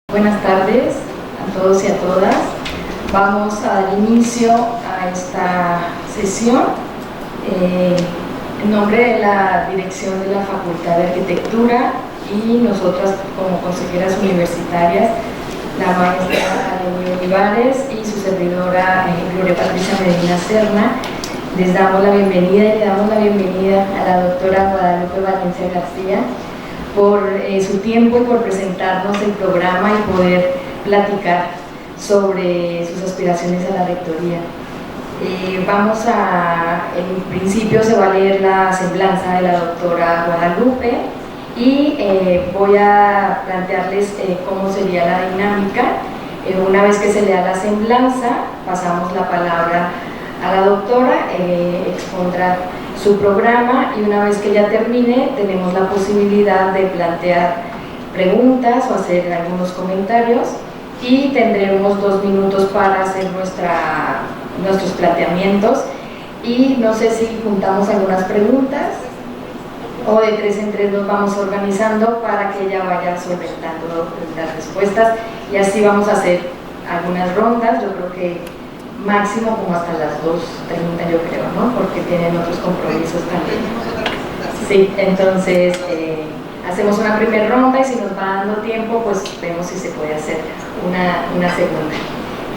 Buenas tardes a todos y a todas. Vamos a dar inicio a esta sesión en nombre de la dirección de la Facultad de Arquitectura y nosotras como consejeras universitarias, la maestra Aleni Olivares y su servidora Gloria Patricia Medina Serna. Les damos la bienvenida y le damos la bienvenida a la doctora Guadalupe Valencia García por su tiempo y por presentarnos el programa y poder platicar sobre sus aspiraciones a la rectoría. En principio se va a leer la semblanza de la doctora Guadalupe y voy a plantearles cómo sería la dinámica. Una vez que se lea la semblanza, pasamos la palabra a la doctora, expondrá su programa y una vez que ya termine tenemos la posibilidad de plantear preguntas o hacer algunos comentarios y tendremos 2 minutos para hacer nuestros planteamientos y no sé si juntamos algunas preguntas o de 3 en 3 nos vamos organizando para que ella vaya solventando las respuestas y así vamos a hacer algunas rondas. Yo creo que máximo como hasta las 2:30 yo creo, ¿no? Porque tienen otros compromisos también. Sí, entonces hacemos una primera ronda y si nos va dando tiempo, pues vemos si se puede hacer una segunda.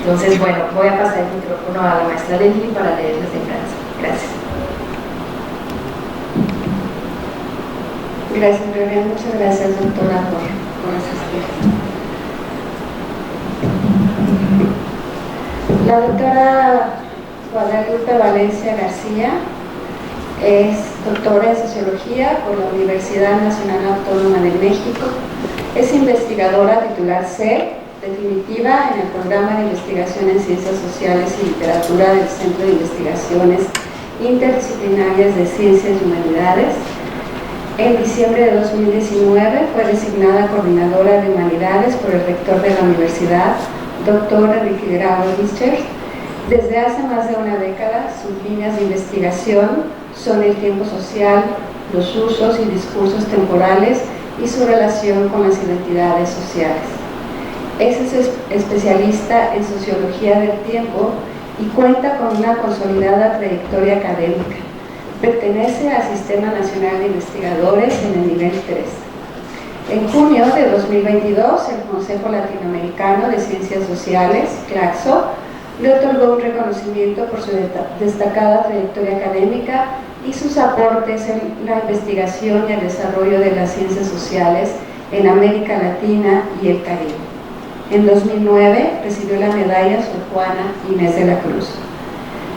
Entonces, bueno, voy a pasar el micrófono a la maestra Leslie para leer la semblanza. Gracias. Gracias, Gloria. Muchas gracias, doctora, por asistir. La doctora Guadalupe Valencia García es doctora en Sociología por la Universidad Nacional Autónoma de México. Es investigadora titular C, definitiva en el Programa de Investigación en Ciencias Sociales y Literatura del Centro de Investigaciones Interdisciplinarias de Ciencias y Humanidades. En diciembre de 2019 fue designada coordinadora de Humanidades por el rector de la universidad, Dr. Enrique Grau Richter. Desde hace más de una década, sus líneas de investigación son el tiempo social, los usos y discursos temporales y su relación con las identidades sociales. Es especialista en sociología del tiempo y cuenta con una consolidada trayectoria académica. Pertenece al Sistema Nacional de Investigadores en el nivel 3. En junio de 2022, el Consejo Latinoamericano de Ciencias Sociales, CLACSO, le otorgó un reconocimiento por su destacada trayectoria académica y sus aportes en la investigación y el desarrollo de las ciencias sociales en América Latina y el Caribe. En 2009 recibió la medalla Sor Juana Inés de la Cruz.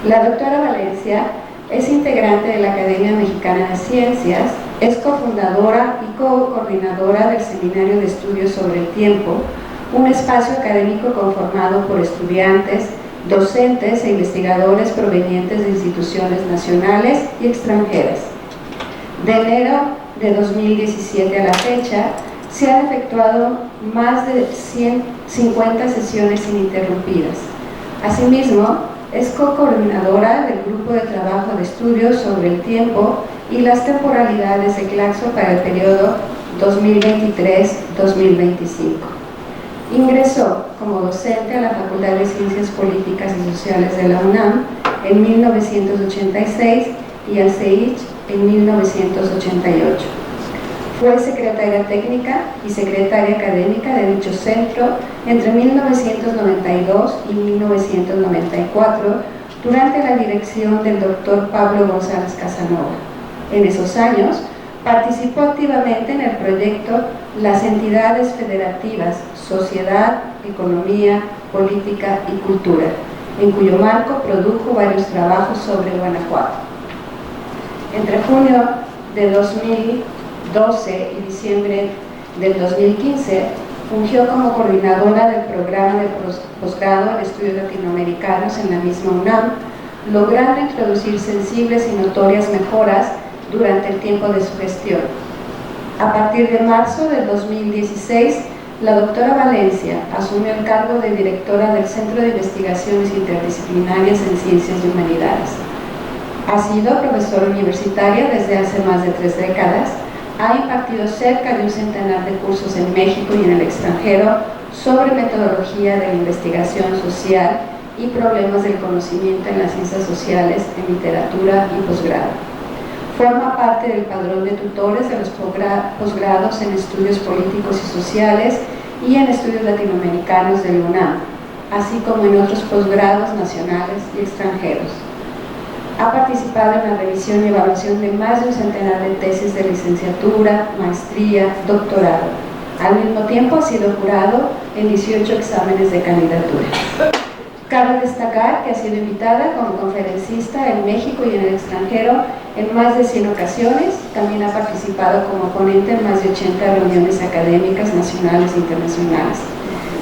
La doctora Valencia es integrante de la Academia Mexicana de Ciencias, es cofundadora y coordinadora del Seminario de Estudios sobre el Tiempo, un espacio académico conformado por estudiantes, docentes e investigadores provenientes de instituciones nacionales y extranjeras. De enero de 2017 a la fecha, se han efectuado más de 150 sesiones ininterrumpidas. Asimismo, es co-coordinadora del Grupo de Trabajo de Estudios sobre el Tiempo y las temporalidades de CLACSO para el periodo 2023-2025. Ingresó como docente a la Facultad de Ciencias Políticas y Sociales de la UNAM en 1986 y al CEICH en 1988. Fue secretaria técnica y secretaria académica de dicho centro entre 1992 y 1994 durante la dirección del doctor Pablo González Casanova. En esos años participó activamente en el proyecto Las Entidades Federativas, Sociedad, Economía, Política y Cultura, en cuyo marco produjo varios trabajos sobre Guanajuato. Entre junio de 2012 y diciembre del 2015, fungió como coordinadora del programa de posgrado en estudios latinoamericanos en la misma UNAM, logrando introducir sensibles y notorias mejoras durante el tiempo de su gestión. A partir de marzo del 2016, la doctora Valencia asumió el cargo de directora del Centro de Investigaciones Interdisciplinarias en Ciencias y Humanidades. Ha sido profesora universitaria desde hace más de 3 décadas, ha impartido cerca de un centenar de cursos en México y en el extranjero sobre metodología de la investigación social y problemas del conocimiento en las ciencias sociales, en literatura y posgrado. Forma parte del padrón de tutores de los posgrados en estudios políticos y sociales y en estudios latinoamericanos de la UNAM, así como en otros posgrados nacionales y extranjeros. Ha participado en la revisión y evaluación de más de un centenar de tesis de licenciatura, maestría, doctorado. Al mismo tiempo ha sido jurado en 18 exámenes de candidatura. Cabe destacar que ha sido invitada como conferencista en México y en el extranjero en más de 100 ocasiones. También ha participado como ponente en más de 80 reuniones académicas nacionales e internacionales.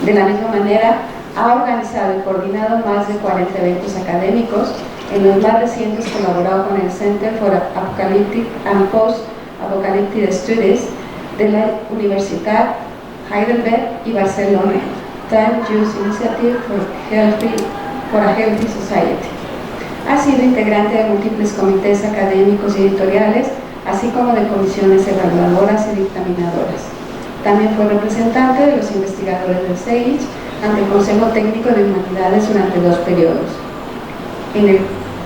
De la misma manera, ha organizado y coordinado más de 40 eventos académicos. En los más recientes colaborado con el Center for Apocalyptic and Post-Apocalyptic Studies de la Universidad Heidelberg y Barcelona, Time Use Initiative for a Healthy Society. Ha sido integrante de múltiples comités académicos y editoriales, así como de comisiones evaluadoras y dictaminadoras. También fue representante de los investigadores del CEICH ante el Consejo Técnico de Humanidades durante 2 periodos. En el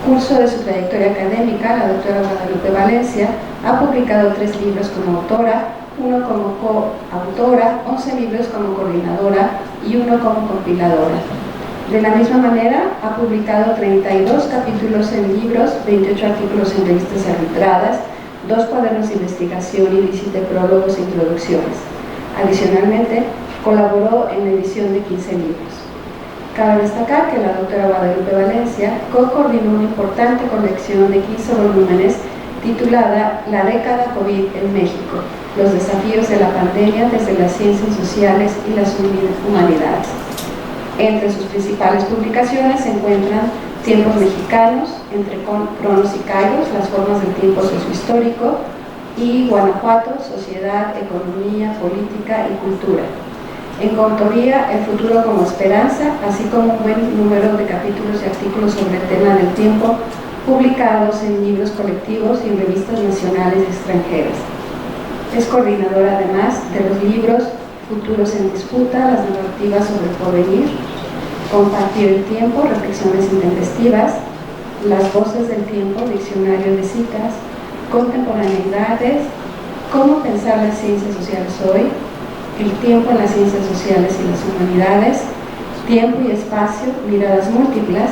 curso de su trayectoria académica, la doctora Guadalupe Valencia ha publicado 3 libros como autora, 1 como coautora, 11 libros como coordinadora y 1 como compiladora. De la misma manera, ha publicado 32 capítulos en libros, 28 artículos en revistas arbitradas, 2 cuadernos de investigación y 17 prólogos e introducciones. Adicionalmente, colaboró en la edición de 15 libros. Cabe destacar que la doctora Guadalupe Valencia co-coordinó una importante colección de 15 volúmenes titulada La década COVID en México, los desafíos de la pandemia desde las ciencias sociales y las humanidades. Entre sus principales publicaciones se encuentran Tiempos mexicanos, entre cronos y kairos, las formas del tiempo sociohistórico, y Guanajuato, sociedad, economía, política y cultura. En coautoría, El futuro como esperanza, así como un buen número de capítulos y artículos sobre el tema del tiempo, publicados en libros colectivos y en revistas nacionales y extranjeras. Es coordinadora además de los libros Futuros en disputa, las narrativas sobre el porvenir, Compartir el tiempo, reflexiones intempestivas, Las voces del tiempo, diccionario de citas, Contemporaneidades, Cómo pensar las ciencias sociales hoy, El tiempo en las ciencias sociales y las humanidades, Tiempo y espacio, miradas múltiples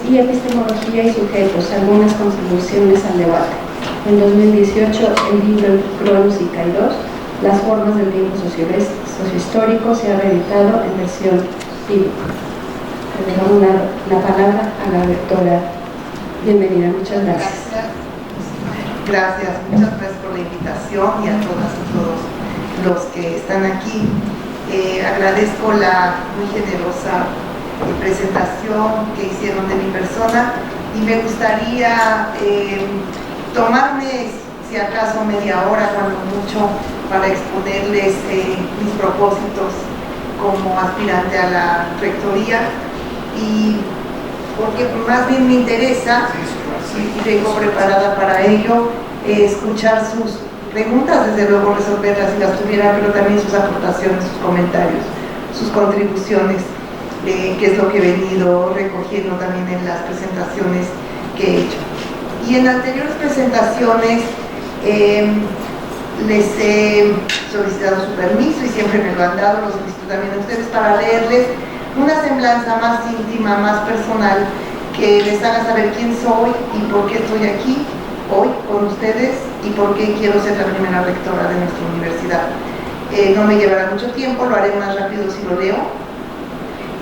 y epistemología y sujetos, algunas contribuciones al debate. En 2018, el libro Cronos y Kairos, Las formas del tiempo sociohistórico, se ha reeditado en versión ebook. Le damos la palabra a la doctora. Bienvenida, muchas gracias. Gracias, muchas gracias por la invitación y a todas y todos los que están aquí. Agradezco la muy generosa presentación que hicieron de mi persona y me gustaría tomarme, si acaso, media hora, cuando mucho, para exponerles mis propósitos como aspirante a la rectoría, y porque más bien me interesa, y vengo preparada para ello, escuchar sus preguntas, desde luego resolverlas si las tuviera, pero también sus aportaciones, sus comentarios, sus contribuciones, que es lo que he venido recogiendo también en las presentaciones que he hecho. Y en anteriores presentaciones les he solicitado su permiso y siempre me lo han dado, lo solicito también a ustedes, para leerles una semblanza más íntima, más personal, que les haga saber quién soy y por qué estoy aquí hoy con ustedes y por qué quiero ser la primera rectora de nuestra universidad. No me llevará mucho tiempo, lo haré más rápido si lo leo,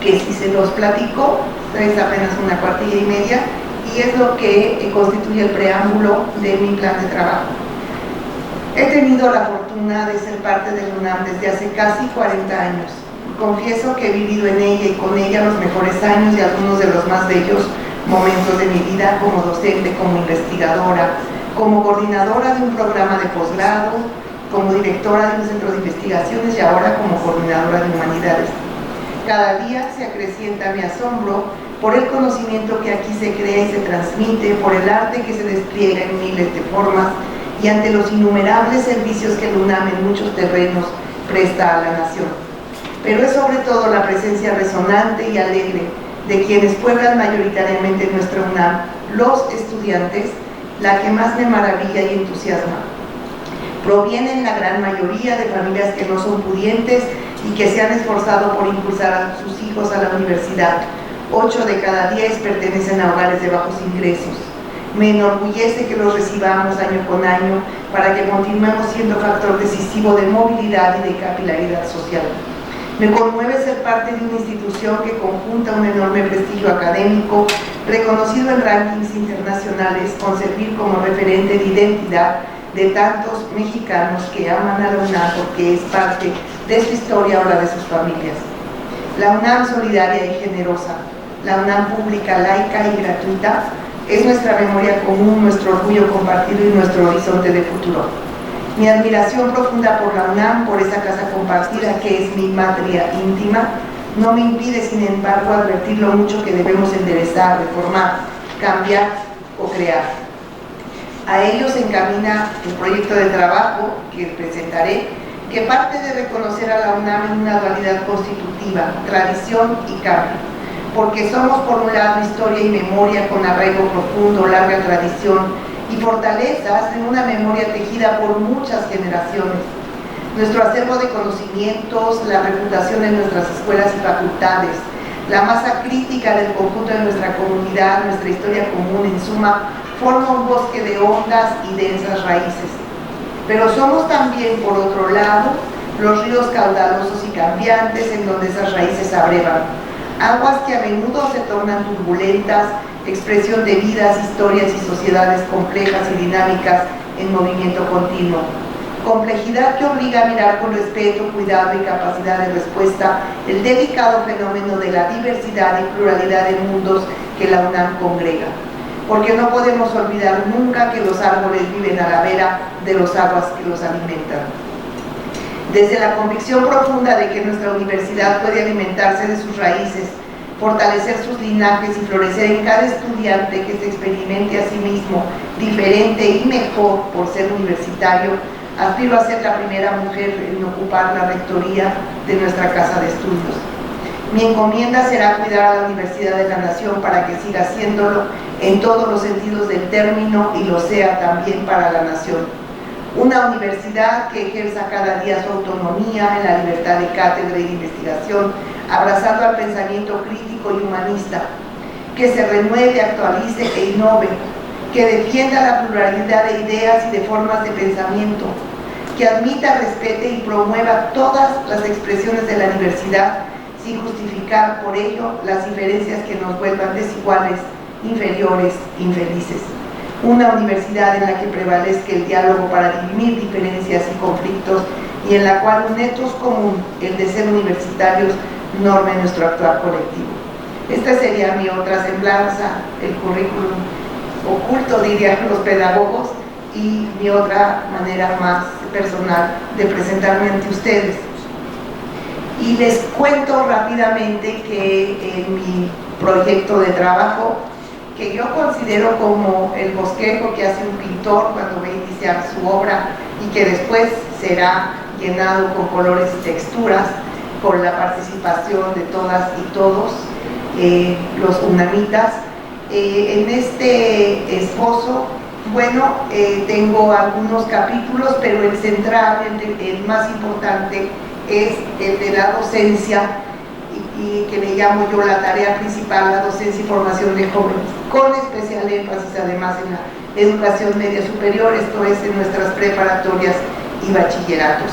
que si se los platico es apenas una cuartilla y media, y es lo que constituye el preámbulo de mi plan de trabajo. He tenido la fortuna de ser parte del UNAM desde hace casi 40 años. Confieso que he vivido en ella y con ella los mejores años y algunos de los más bellos momentos de mi vida como docente, como investigadora, como coordinadora de un programa de posgrado, como directora de un centro de investigaciones y ahora como coordinadora de humanidades. Cada día se acrecienta mi asombro por el conocimiento que aquí se crea y se transmite, por el arte que se despliega en miles de formas y ante los innumerables servicios que el UNAM en muchos terrenos presta a la nación. pero es sobre todo la presencia resonante y alegre de quienes pueblan mayoritariamente nuestra UNAM, los estudiantes, la que más me maravilla y entusiasma. Provienen la gran mayoría de familias que no son pudientes y que se han esforzado por impulsar a sus hijos a la universidad. 8 de cada 10 pertenecen a hogares de bajos ingresos. Me enorgullece que los recibamos año con año para que continuemos siendo factor decisivo de movilidad y de capilaridad social. Me conmueve ser parte de una institución que conjunta un enorme prestigio académico, reconocido en rankings internacionales, con servir como referente de identidad de tantos mexicanos que aman a la UNAM porque es parte de su historia, ahora de sus familias. La UNAM solidaria y generosa, la UNAM pública, laica y gratuita, es nuestra memoria común, nuestro orgullo compartido y nuestro horizonte de futuro. Mi admiración profunda por la UNAM, por esa casa compartida que es mi patria íntima, no me impide, sin embargo, advertir lo mucho que debemos enderezar, reformar, cambiar o crear. A ello se encamina el proyecto de trabajo que presentaré, que parte de reconocer a la UNAM en una dualidad constitutiva, tradición y cambio, porque somos por un lado historia y memoria con arraigo profundo, larga tradición y fortalezas en una memoria tejida por muchas generaciones. Nuestro acervo de conocimientos, la reputación de nuestras escuelas y facultades, la masa crítica del conjunto de nuestra comunidad, nuestra historia común, en suma, forma un bosque de hondas y densas raíces. Pero somos también, por otro lado, los ríos caudalosos y cambiantes en donde esas raíces abrevan, aguas que a menudo se tornan turbulentas, expresión de vidas, historias y sociedades complejas y dinámicas en movimiento continuo. Complejidad que obliga a mirar con respeto, cuidado y capacidad de respuesta el delicado fenómeno de la diversidad y pluralidad de mundos que la UNAM congrega. Porque no podemos olvidar nunca que los árboles viven a la vera de las aguas que los alimentan. Desde la convicción profunda de que nuestra universidad puede alimentarse de sus raíces, fortalecer sus linajes y florecer en cada estudiante que se experimente a sí mismo diferente y mejor por ser universitario, aspiro a ser la primera mujer en ocupar la rectoría de nuestra casa de estudios. Mi encomienda será cuidar a la Universidad de la Nación para que siga haciéndolo en todos los sentidos del término y lo sea también para la nación. Una universidad que ejerza cada día su autonomía en la libertad de cátedra y de investigación, abrazando al pensamiento crítico y humanista, que se renueve, actualice e innove, que defienda la pluralidad de ideas y de formas de pensamiento, que admita, respete y promueva todas las expresiones de la diversidad sin justificar por ello las diferencias que nos vuelvan desiguales, inferiores, infelices. Una universidad en la que prevalezca el diálogo para dirimir diferencias y conflictos y en la cual un ethos común, el de ser universitarios, norme nuestro actuar colectivo. Esta sería mi otra semblanza, el currículum oculto, dirían los pedagogos, y mi otra manera más personal de presentarme ante ustedes. Y les cuento rápidamente que en mi proyecto de trabajo, que yo considero como el bosquejo que hace un pintor cuando va a iniciar su obra y que después será llenado con colores y texturas, con la participación de todas y todos los unamitas. En este esbozo, bueno, tengo algunos capítulos, pero el central, el más importante, es el de la docencia, y que le llamo yo la tarea principal, la docencia y formación de jóvenes, con especial énfasis además en la educación media superior, esto es en nuestras preparatorias y bachilleratos.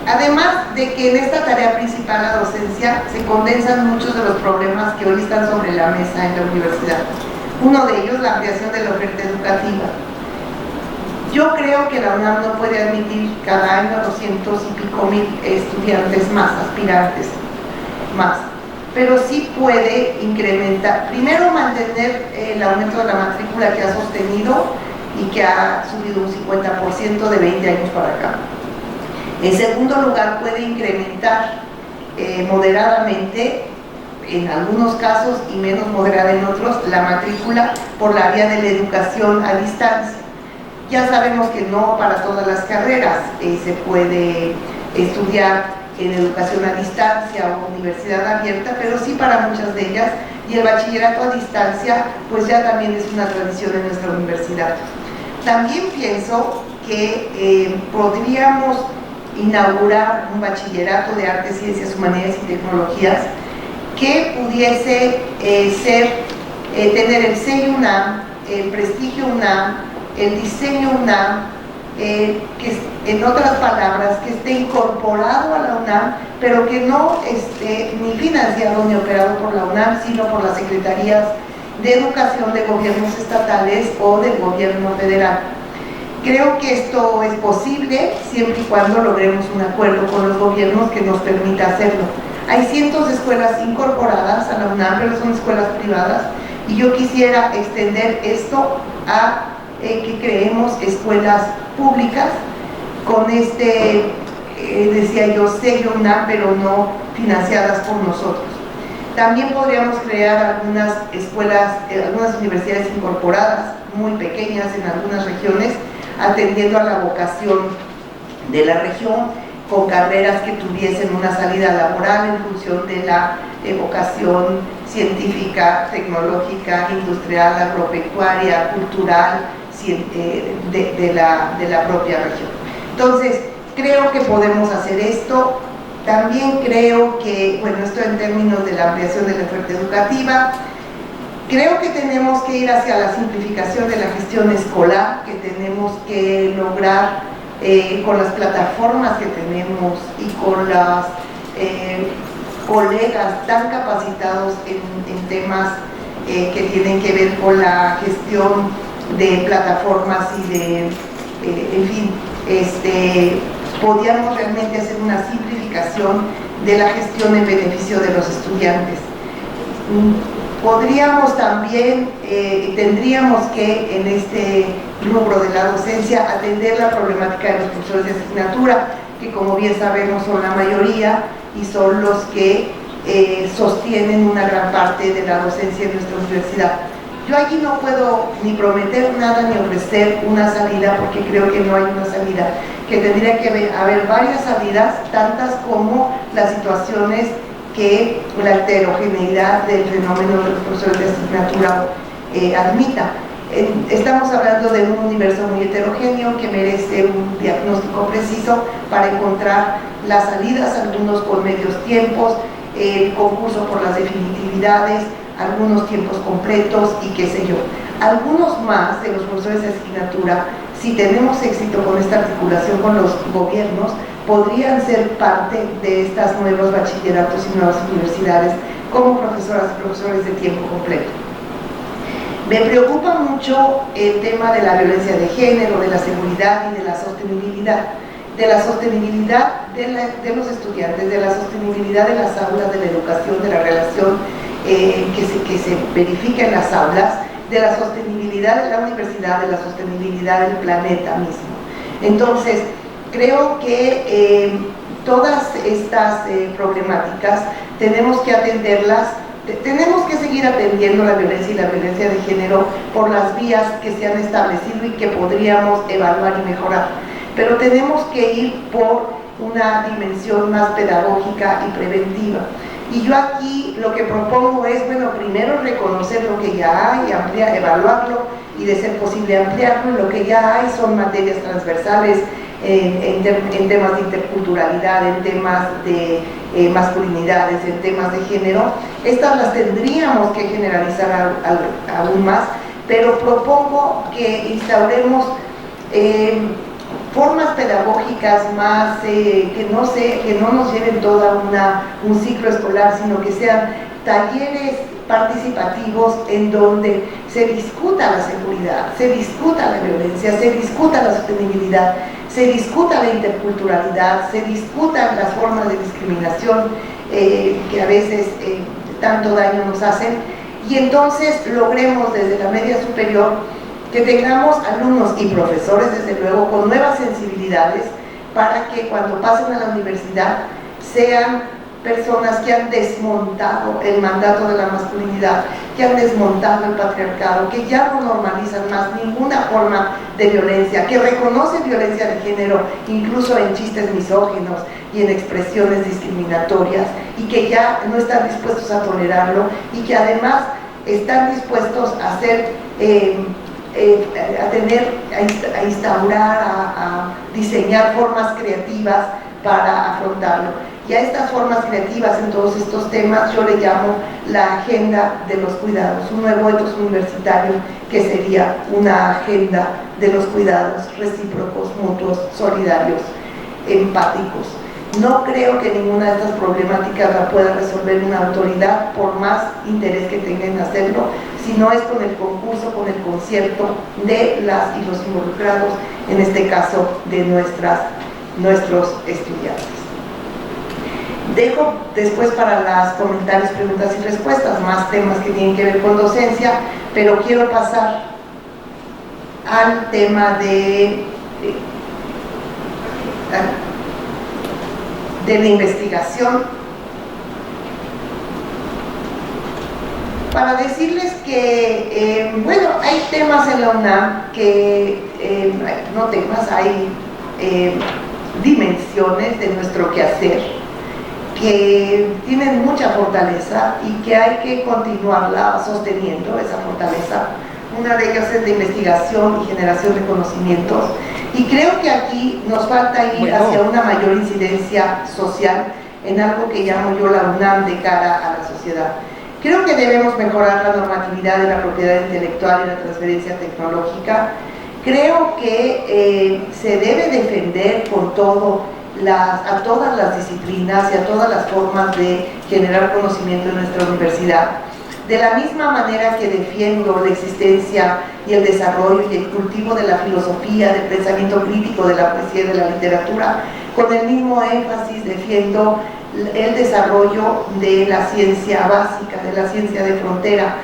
Además de que en esta tarea principal, la docencia, se condensan muchos de los problemas que hoy están sobre la mesa en la universidad. Uno de ellos, la ampliación de la oferta educativa. Yo creo que la UNAM no puede admitir cada año 200 y pico mil estudiantes más, aspirantes más, pero sí puede incrementar, primero mantener el aumento de la matrícula que ha sostenido y que ha subido un 50% de 20 años para acá. En segundo lugar, puede incrementar moderadamente, en algunos casos y menos moderada en otros, la matrícula por la vía de la educación a distancia. Ya sabemos que no para todas las carreras se puede estudiar en educación a distancia o universidad abierta, pero sí para muchas de ellas, y el bachillerato a distancia pues ya también es una tradición en nuestra universidad. También pienso que podríamos inaugurar un bachillerato de artes, ciencias, humanidades y tecnologías que pudiese tener el sello UNAM, el prestigio UNAM, el diseño UNAM, que en otras palabras, que esté incorporado a la UNAM, pero que no esté ni financiado ni operado por la UNAM, sino por las secretarías de educación de gobiernos estatales o del gobierno federal. Creo que esto es posible siempre y cuando logremos un acuerdo con los gobiernos que nos permita hacerlo. Hay cientos de escuelas incorporadas a la UNAM, pero son escuelas privadas, y yo quisiera extender esto a que creemos escuelas públicas con decía yo, sello UNAM, pero no financiadas por nosotros. También podríamos crear algunas escuelas, algunas universidades incorporadas, muy pequeñas en algunas regiones, atendiendo a la vocación de la región, con carreras que tuviesen una salida laboral en función de la vocación científica, tecnológica, industrial, agropecuaria, cultural, de la propia región. Entonces, creo que podemos hacer esto. También creo que, bueno, esto en términos de la ampliación de la oferta educativa, creo que tenemos que ir hacia la simplificación de la gestión escolar, que tenemos que lograr con las plataformas que tenemos y con los colegas tan capacitados en temas que tienen que ver con la gestión de plataformas y de, en fin, podríamos realmente hacer una simplificación de la gestión en beneficio de los estudiantes. Podríamos también, tendríamos que en este rubro de la docencia atender la problemática de los profesores de asignatura, que como bien sabemos son la mayoría y son los que sostienen una gran parte de la docencia en nuestra universidad. Yo allí no puedo ni prometer nada ni ofrecer una salida, porque creo que no hay una salida, que tendría que haber varias salidas, tantas como las situaciones que la heterogeneidad del fenómeno de los profesores de asignatura admita. Estamos hablando de un universo muy heterogéneo que merece un diagnóstico preciso para encontrar las salidas, algunos con medios tiempos, el concurso por las definitividades, algunos tiempos completos y qué sé yo. Algunos más de los profesores de asignatura, si tenemos éxito con esta articulación con los gobiernos, podrían ser parte de estas nuevos bachilleratos y nuevas universidades como profesoras y profesores de tiempo completo. Me preocupa mucho el tema de la violencia de género, de la seguridad y de la sostenibilidad. De la sostenibilidad de los estudiantes, de la sostenibilidad de las aulas, de la educación, de la relación que se verifica en las aulas, de la sostenibilidad de la universidad, de la sostenibilidad del planeta mismo. Entonces, creo que todas estas problemáticas tenemos que atenderlas, tenemos que seguir atendiendo la violencia y la violencia de género por las vías que se han establecido y que podríamos evaluar y mejorar. Pero tenemos que ir por una dimensión más pedagógica y preventiva. Y yo aquí lo que propongo es, bueno, primero reconocer lo que ya hay, evaluarlo y de ser posible ampliarlo. Lo que ya hay son materias transversales en temas de interculturalidad, en temas de masculinidades, en temas de género. Estas las tendríamos que generalizar aún más, pero propongo que instauremos formas pedagógicas más que no nos lleven toda un ciclo escolar, sino que sean talleres participativos en donde se discuta la seguridad, se discuta la violencia, se discuta la sostenibilidad, se discuta la interculturalidad, se discutan las formas de discriminación que a veces tanto daño nos hacen, y entonces logremos desde la media superior que tengamos alumnos y profesores, desde luego, con nuevas sensibilidades para que cuando pasen a la universidad sean personas que han desmontado el mandato de la masculinidad, que han desmontado el patriarcado, que ya no normalizan más ninguna forma de violencia, que reconocen violencia de género incluso en chistes misóginos y en expresiones discriminatorias, y que ya no están dispuestos a tolerarlo, y que además están dispuestos a hacer a instaurar, a diseñar formas creativas para afrontarlo. Y a estas formas creativas en todos estos temas yo le llamo la agenda de los cuidados, un nuevo etos universitario que sería una agenda de los cuidados recíprocos, mutuos, solidarios, empáticos. No creo que ninguna de estas problemáticas la pueda resolver una autoridad por más interés que tenga en hacerlo, si no es con el concurso, con el concierto de las y los involucrados, en este caso de nuestros estudiantes. Dejo después para los comentarios, preguntas y respuestas más temas que tienen que ver con docencia, pero quiero pasar al tema de la investigación, para decirles que, bueno, hay temas en la UNAM que, no temas, hay dimensiones de nuestro quehacer que tienen mucha fortaleza y que hay que continuarla sosteniendo, esa fortaleza. Una de ellas es de investigación y generación de conocimientos, y creo que aquí nos falta ir hacia una mayor incidencia social en algo que llamo yo la UNAM de cara a la sociedad. Creo que debemos mejorar la normatividad de la propiedad intelectual y la transferencia tecnológica. Creo que se debe defender con todo a todas las disciplinas y a todas las formas de generar conocimiento en nuestra universidad. De la misma manera que defiendo la existencia y el desarrollo y el cultivo de la filosofía, del pensamiento crítico, de la poesía y de la literatura, con el mismo énfasis defiendo el desarrollo de la ciencia básica, de la ciencia de frontera,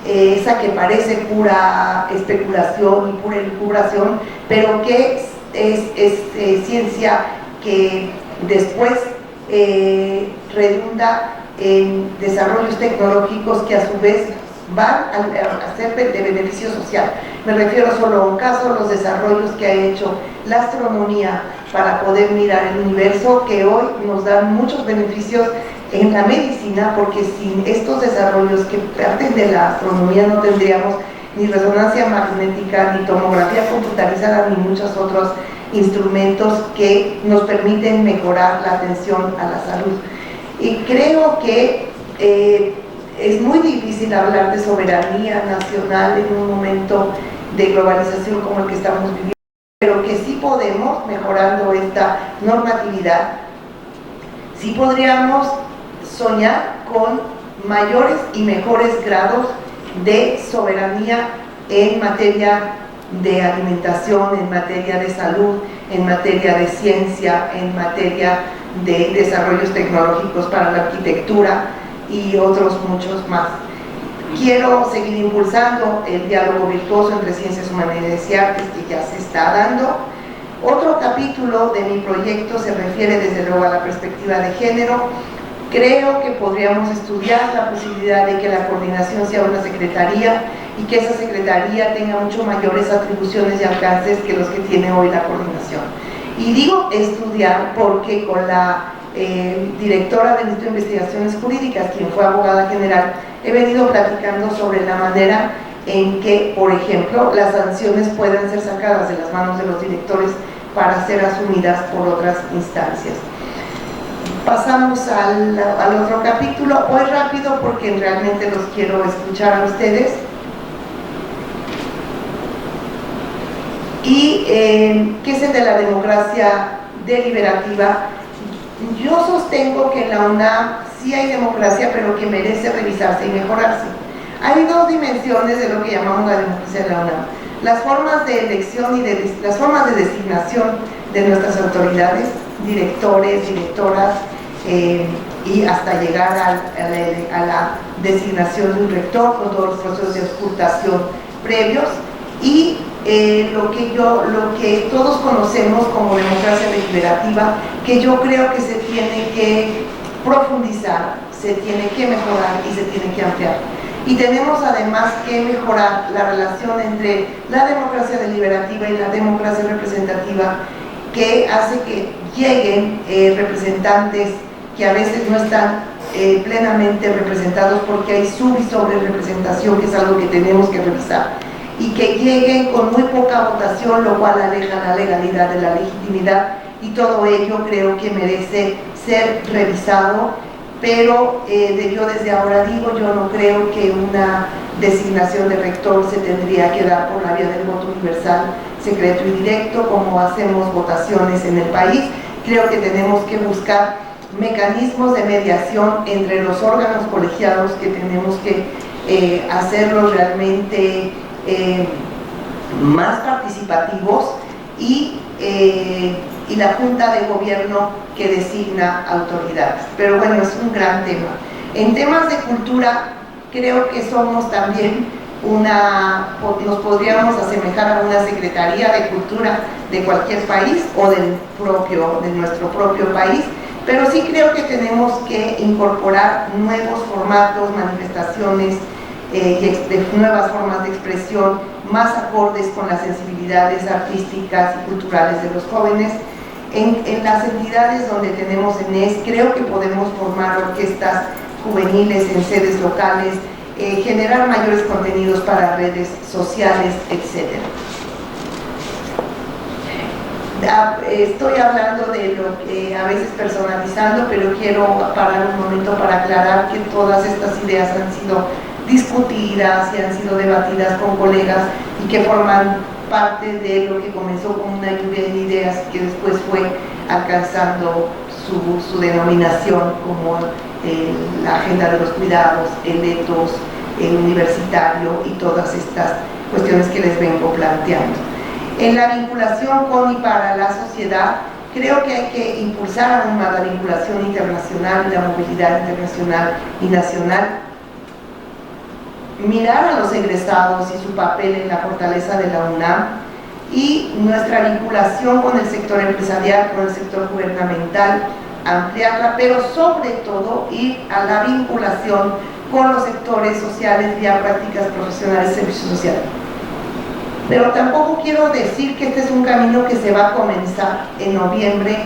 esa que parece pura especulación y pura elucubración, pero que es ciencia que después redunda en desarrollos tecnológicos que a su vez van a ser de beneficio social. Me refiero solo a un caso, los desarrollos que ha hecho la astronomía para poder mirar el universo, que hoy nos dan muchos beneficios en la medicina, porque sin estos desarrollos que parten de la astronomía no tendríamos ni resonancia magnética, ni tomografía computarizada, ni muchos otros instrumentos que nos permiten mejorar la atención a la salud. Y creo que es muy difícil hablar de soberanía nacional en un momento de globalización como el que estamos viviendo, pero que sí podemos, mejorando esta normatividad, sí podríamos soñar con mayores y mejores grados de soberanía en materia de alimentación, en materia de salud, en materia de ciencia, en materia de desarrollos tecnológicos para la arquitectura y otros muchos más. Quiero seguir impulsando el diálogo virtuoso entre ciencias, humanidades y artes, que ya se está dando. Otro capítulo de mi proyecto se refiere desde luego a la perspectiva de género. Creo que podríamos estudiar la posibilidad de que la coordinación sea una secretaría y que esa secretaría tenga mucho mayores atribuciones y alcances que los que tiene hoy la coordinación. Y digo estudiar porque con la directora del Instituto de Investigaciones Jurídicas, quien fue abogada general, he venido platicando sobre la manera en que, por ejemplo, las sanciones puedan ser sacadas de las manos de los directores para ser asumidas por otras instancias. Pasamos al otro capítulo. Voy rápido porque realmente los quiero escuchar a ustedes. Y ¿qué es el de la democracia deliberativa? Yo sostengo que en la UNAM sí hay democracia, pero que merece revisarse y mejorarse. Hay dos dimensiones de lo que llamamos la democracia en la UNAM: las formas de elección y las formas de designación de nuestras autoridades, directores, directoras, y hasta llegar a la designación de un rector con todos los procesos de auscultación previos, y lo que todos conocemos como democracia deliberativa, que yo creo que se tiene que profundizar, se tiene que mejorar y se tiene que ampliar. Y tenemos además que mejorar la relación entre la democracia deliberativa y la democracia representativa, que hace que lleguen representantes que a veces no están plenamente representados porque hay sub y sobre representación, que es algo que tenemos que revisar, y que lleguen con muy poca votación, lo cual aleja la legalidad de la legitimidad, y todo ello creo que merece ser revisado. Pero yo desde ahora digo, yo no creo que una designación de rector se tendría que dar por la vía del voto universal, secreto y directo, como hacemos votaciones en el país. Creo que tenemos que buscar mecanismos de mediación entre los órganos colegiados, que tenemos que hacerlos realmente más participativos, y la Junta de Gobierno que designa autoridades. Pero bueno, es un gran tema. En temas de cultura, creo que somos también nos podríamos asemejar a una Secretaría de Cultura de cualquier país o de nuestro propio país, pero sí creo que tenemos que incorporar nuevos formatos, manifestaciones, de nuevas formas de expresión más acordes con las sensibilidades artísticas y culturales de los jóvenes. En las entidades donde tenemos ENES, creo que podemos formar orquestas juveniles en sedes locales, generar mayores contenidos para redes sociales, etc. Estoy hablando de lo que a veces personalizando, pero quiero parar un momento para aclarar que todas estas ideas han sido discutidas y han sido debatidas con colegas y que forman parte de lo que comenzó como una lluvia de ideas y que después fue alcanzando su denominación como la agenda de los cuidados, el etos, el universitario y todas estas cuestiones que les vengo planteando. En la vinculación con y para la sociedad, creo que hay que impulsar aún más la vinculación internacional y la movilidad internacional y nacional, mirar a los egresados y su papel en la fortaleza de la UNAM, y nuestra vinculación con el sector empresarial, con el sector gubernamental, ampliarla, pero sobre todo ir a la vinculación con los sectores sociales vía prácticas profesionales, servicio social. Pero tampoco quiero decir que este es un camino que se va a comenzar en noviembre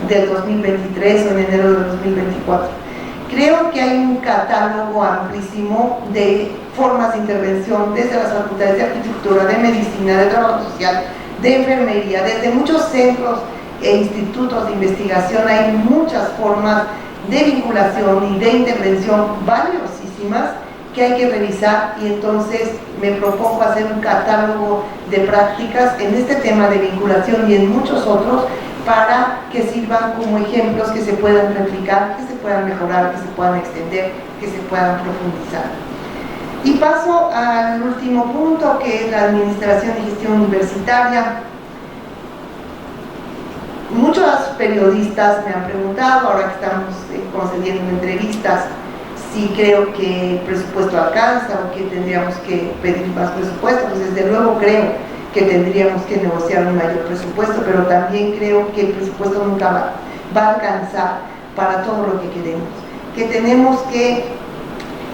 del 2023 o en enero del 2024. Creo que hay un catálogo amplísimo de formas de intervención desde las facultades de arquitectura, de medicina, de trabajo social, de enfermería, desde muchos centros e institutos de investigación. Hay muchas formas de vinculación y de intervención valiosísimas que hay que revisar, y entonces me propongo hacer un catálogo de prácticas en este tema de vinculación y en muchos otros, para que sirvan como ejemplos que se puedan replicar, que se puedan mejorar, que se puedan extender, que se puedan profundizar. Y paso al último punto, que es la administración y gestión universitaria. Muchos periodistas me han preguntado, ahora que estamos concediendo entrevistas, si creo que el presupuesto alcanza o que tendríamos que pedir más presupuesto. Pues desde luego creo que tendríamos que negociar un mayor presupuesto, pero también creo que el presupuesto nunca va a alcanzar para todo lo que queremos, que tenemos que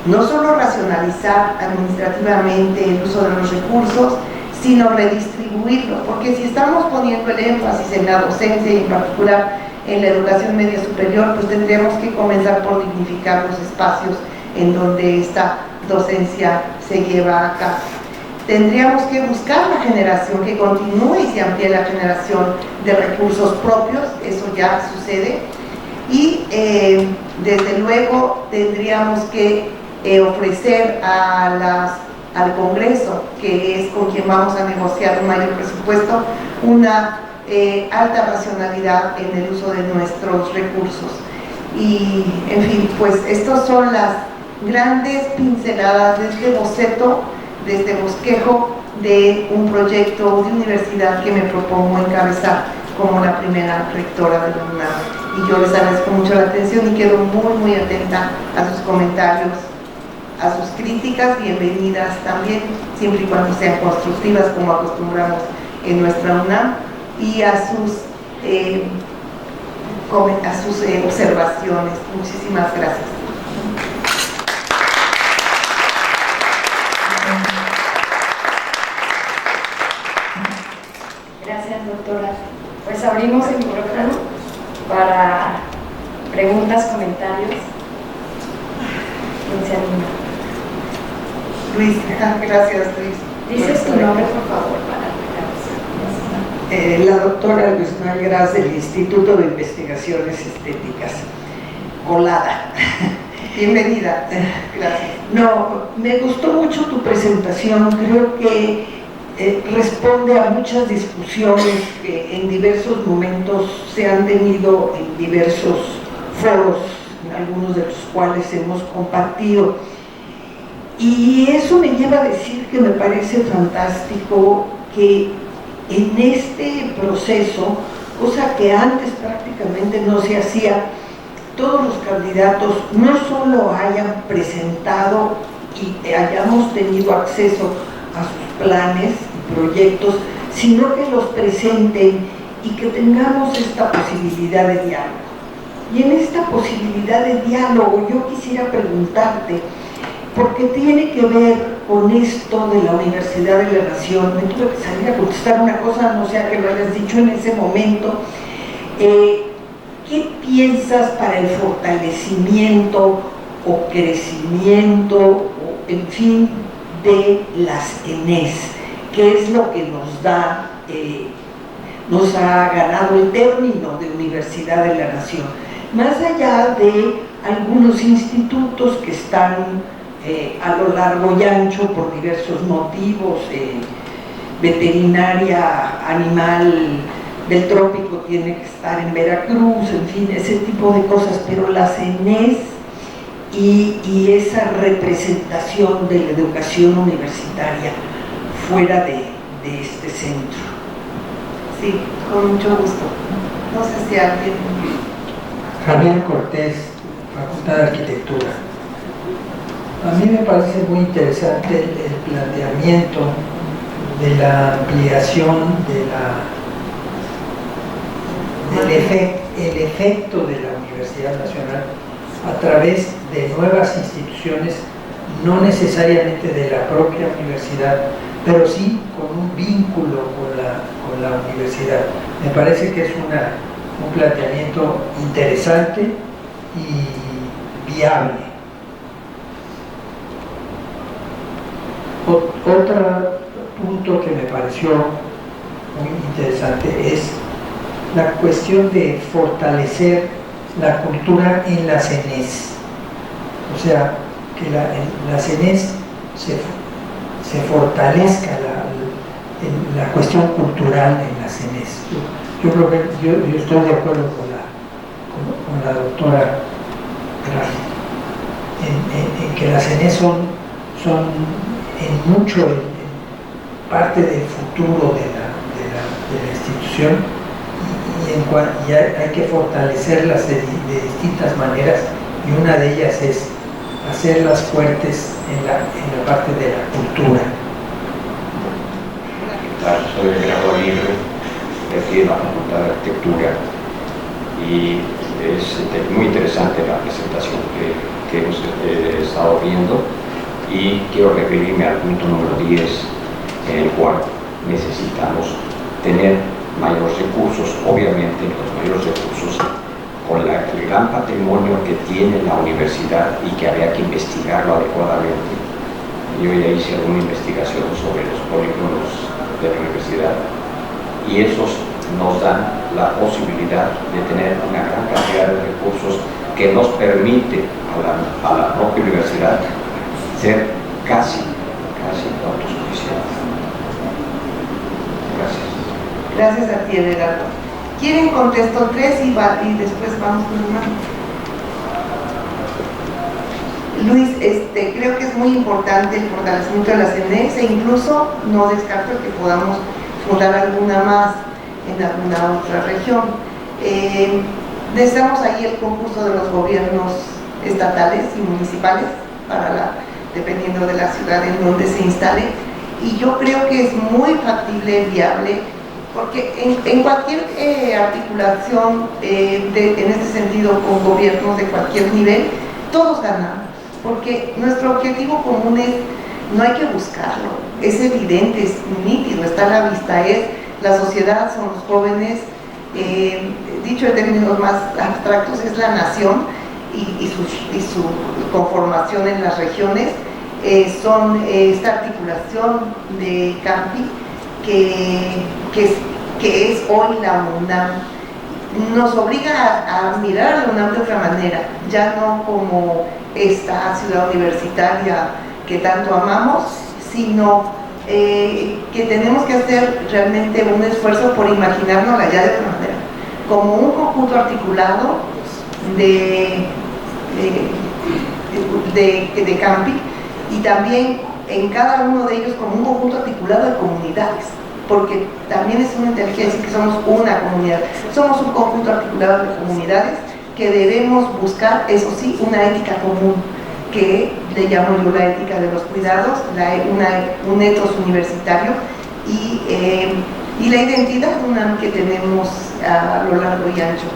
no solo racionalizar administrativamente el uso de los recursos, sino redistribuirlos, porque si estamos poniendo el énfasis en la docencia y en particular en la educación media superior, pues tendríamos que comenzar por dignificar los espacios en donde esta docencia se lleva a cabo. Tendríamos que buscar la generación, que continúe y se amplíe la generación de recursos propios, eso ya sucede, y desde luego tendríamos que ofrecer al Congreso, que es con quien vamos a negociar un mayor presupuesto, una alta racionalidad en el uso de nuestros recursos. Y en fin, pues estas son las grandes pinceladas de este boceto, de este bosquejo de un proyecto de universidad que me propongo encabezar como la primera rectora de la UNAM. Y yo les agradezco mucho la atención y quedo muy atenta a sus comentarios, a sus críticas, bienvenidas también, siempre y cuando sean constructivas, como acostumbramos en nuestra UNAM, y a sus observaciones. Muchísimas gracias. Gracias, doctora. Pues abrimos el micrófono para preguntas, comentarios. ¿Quién se anima? Luis, gracias Luis. Dices tu nombre, por favor, para la doctora Luis Manuel Gras del Instituto de Investigaciones Estéticas, colada. Bienvenida, gracias. No, me gustó mucho tu presentación, creo que responde a muchas discusiones que en diversos momentos se han tenido en diversos foros, en algunos de los cuales hemos compartido. Y eso me lleva a decir que me parece fantástico que en este proceso, cosa que antes prácticamente no se hacía, todos los candidatos no solo hayan presentado y hayamos tenido acceso a sus planes y proyectos, sino que los presenten y que tengamos esta posibilidad de diálogo. Y en esta posibilidad de diálogo yo quisiera preguntarte, porque tiene que ver con esto de la Universidad de la Nación. Me tuve que salir a contestar una cosa, no sé a qué lo hayas dicho en ese momento. ¿Qué piensas para el fortalecimiento o crecimiento, o, en fin, de las ENES? ¿Qué es lo que nos ha ganado el término de Universidad de la Nación? Más allá de algunos institutos que están a lo largo y ancho por diversos motivos, veterinaria animal del trópico tiene que estar en Veracruz, en fin, ese tipo de cosas, pero las ENES y esa representación de la educación universitaria fuera de este centro. Sí, con mucho gusto. No sé si alguien... Javier Cortés, Facultad de Arquitectura. A mí me parece muy interesante el planteamiento de la ampliación el efecto de la Universidad Nacional a través de nuevas instituciones, no necesariamente de la propia universidad, pero sí con un vínculo con la universidad. Me parece que es un planteamiento interesante y viable. Otro punto que me pareció muy interesante es la cuestión de fortalecer la cultura en las ENES. O sea, que en las ENES se fortalezca la cuestión cultural en las ENES. Yo creo que yo estoy de acuerdo con la doctora Graf en que las ENES son en mucho parte del futuro de la institución y hay que fortalecerlas de distintas maneras, y una de ellas es hacerlas fuertes en la parte de la cultura. Soy el graduado libre de aquí de la Facultad de Arquitectura y es muy interesante la presentación que hemos estado viendo, y quiero referirme al punto número 10, en el cual necesitamos tener mayores recursos, obviamente los mayores recursos con el gran patrimonio que tiene la universidad y que habría que investigarlo adecuadamente. Yo ya hice alguna investigación sobre los polígonos de la universidad y esos nos dan la posibilidad de tener una gran cantidad de recursos que nos permite a la propia universidad ser casi autosuficiente. Gracias. Gracias a ti, Eduardo. ¿Quieren contesto 3 y después vamos con el mano? Luis, creo que es muy importante el fortalecimiento de las ENES e incluso no descarto que podamos fundar alguna más en alguna otra región. Necesitamos ahí el concurso de los gobiernos estatales y municipales dependiendo de la ciudad en donde se instale, y yo creo que es muy factible, viable, porque en cualquier articulación en este sentido con gobiernos de cualquier nivel, todos ganamos, porque nuestro objetivo común es, no hay que buscarlo, es evidente, es nítido, está a la vista, es la sociedad, son los jóvenes, dicho en términos más abstractos, es la nación y su conformación en las regiones, son esta articulación de campi que es hoy la UNAM. Nos obliga a mirar a la UNAM de otra manera, ya no como esta ciudad universitaria que tanto amamos, sino que tenemos que hacer realmente un esfuerzo por imaginárnosla ya de otra manera, como un conjunto articulado de campi, y también en cada uno de ellos como un conjunto articulado de comunidades, porque también es una inteligencia que somos una comunidad, somos un conjunto articulado de comunidades que debemos buscar, eso sí, una ética común, que le llamo yo la ética de los cuidados, un ethos universitario y la identidad UNAM que tenemos a lo largo y ancho,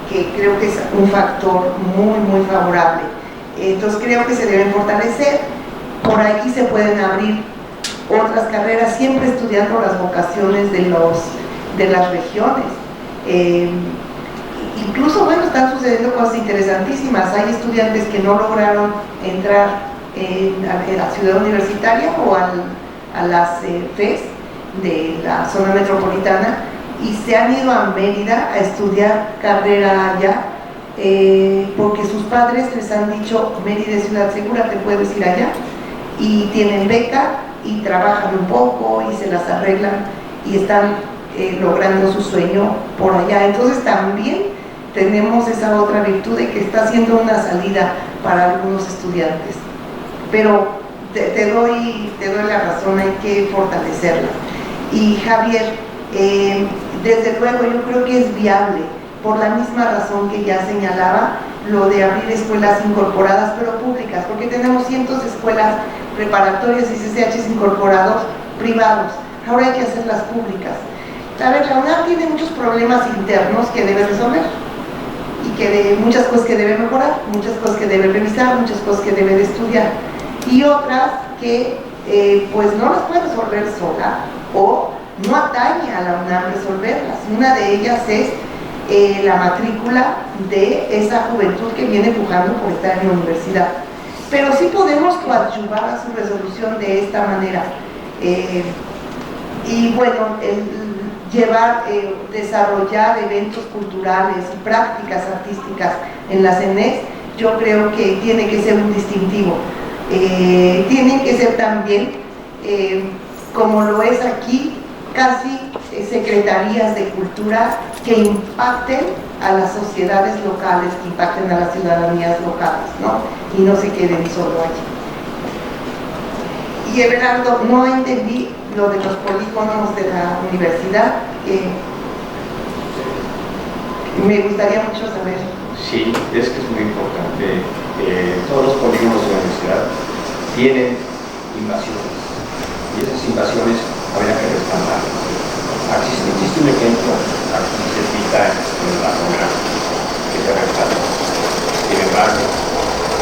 que creo que es un factor muy favorable. Entonces creo que se deben fortalecer, por aquí se pueden abrir otras carreras, siempre estudiando las vocaciones de las regiones. Incluso, bueno, están sucediendo cosas interesantísimas. Hay estudiantes que no lograron entrar a la ciudad universitaria o a las FES de la zona metropolitana y se han ido a Mérida a estudiar carrera allá porque sus padres les han dicho: Mérida es ciudad segura, te puedes ir allá, y tienen beca y trabajan un poco y se las arreglan y están logrando su sueño por allá. Entonces también tenemos esa otra virtud de que está siendo una salida para algunos estudiantes, pero te doy la razón, hay que fortalecerla. Y Javier, desde luego yo creo que es viable, por la misma razón que ya señalaba, lo de abrir escuelas incorporadas pero públicas, porque tenemos cientos de escuelas preparatorias y CCHs incorporados privados, ahora hay que hacerlas públicas. A ver, la UNAM tiene muchos problemas internos que debe resolver y que muchas cosas que debe mejorar, muchas cosas que debe revisar, muchas cosas que debe de estudiar y otras que pues no las puede resolver sola o no atañe a la UNAM resolverlas. Una de ellas es la matrícula de esa juventud que viene pujando por estar en la universidad, pero sí podemos coadyuvar a su resolución de esta manera y bueno, desarrollar eventos culturales y prácticas artísticas en la CENES, yo creo que tiene que ser un distintivo. Tienen que ser también, como lo es aquí, casi secretarías de cultura que impacten a las sociedades locales, que impacten a las ciudadanías locales, ¿no? Y no se queden solo allí. Y Everardo, no entendí lo de los polígonos de la universidad, me gustaría mucho saber. Sí, es que es muy importante. Todos los polígonos de la universidad tienen invasiones y esas invasiones habría que respaldarlas. Existe un ejemplo aquí cerquita en la zona que se respalda. Sin embargo,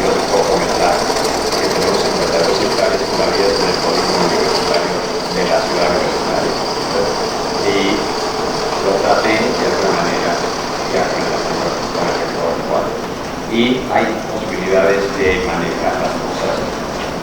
yo les puedo comentar que tenemos 52 hectáreas todavía en el polígono universitario de la ciudad universitaria y lo traté de alguna manera ya con el rector actual y hay posibilidades de manejar las cosas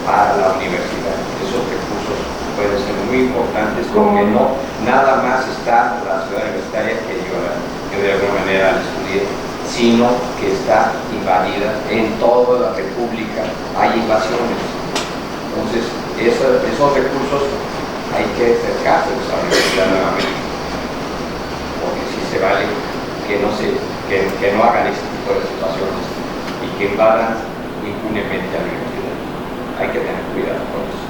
para la universidad. Esos recursos pueden ser muy importantes porque no nada más está la ciudad universitaria que yo de alguna manera estudié, sino que está invadida en toda la república, hay invasiones. Entonces esos recursos hay que acercárselos a la universidad nuevamente, porque sí se vale que no hagan este tipo de situaciones y que invadan impunemente a la universidad. Hay que tener cuidado con eso.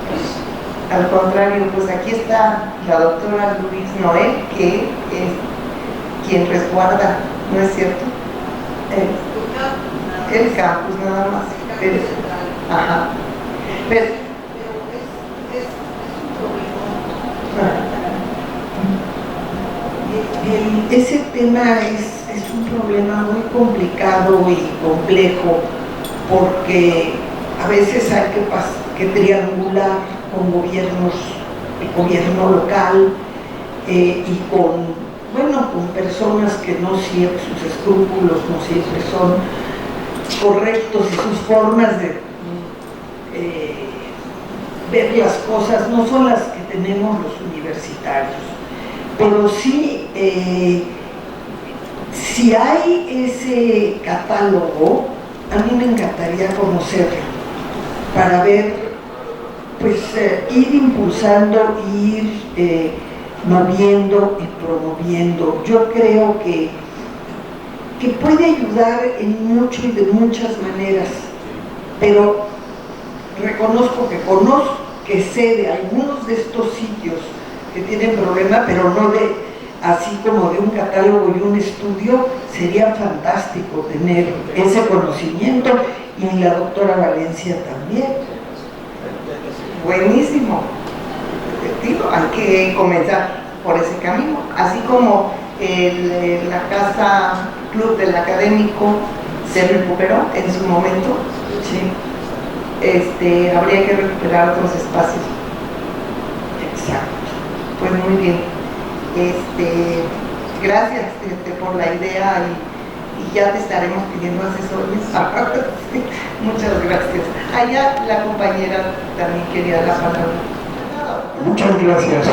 Gracias. Al contrario, pues aquí está la doctora Luis Noel, que es quien resguarda, ¿no es cierto? El campus nada más. Ajá. Pero es un problema. Ese tema es un problema muy complicado y complejo, porque a veces hay que triangular con gobiernos, el gobierno local y con personas que no siempre, sus escrúpulos no siempre son correctos y sus formas de ver las cosas no son las que tenemos los universitarios. Pero sí, si hay ese catálogo, a mí me encantaría conocerlo para ver, pues ir impulsando, ir moviendo y promoviendo. Yo creo que puede ayudar en mucho y de muchas maneras, pero reconozco que sé de algunos de estos sitios que tienen problema, pero no así como de un catálogo y un estudio. Sería fantástico tener ese conocimiento, y la doctora Valencia también. Buenísimo. Digo, hay que comenzar por ese camino, así como la casa club del académico se recuperó en su momento. Sí. Habría que recuperar otros espacios. Exacto. Pues muy bien. Gracias por la idea, y ya te estaremos pidiendo asesores. Sí, muchas gracias. Allá la compañera también quería la palabra. Muchas gracias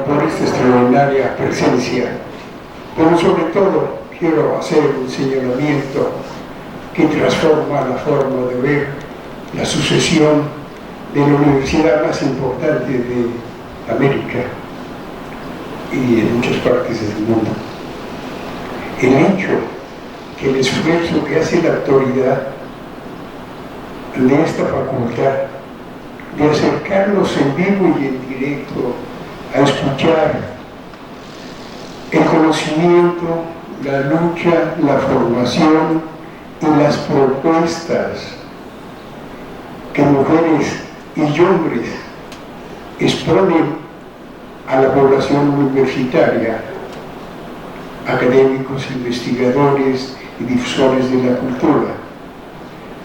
por esta extraordinaria presencia, pero sobre todo quiero hacer un señalamiento que transforma la forma de ver la sucesión de la universidad más importante de América y en muchas partes del mundo. El hecho que el esfuerzo que hace la autoridad de esta facultad de acercarnos en vivo y en directo a escuchar el conocimiento, la lucha, la formación y las propuestas que mujeres y hombres exponen a la población universitaria, académicos, investigadores y difusores de la cultura,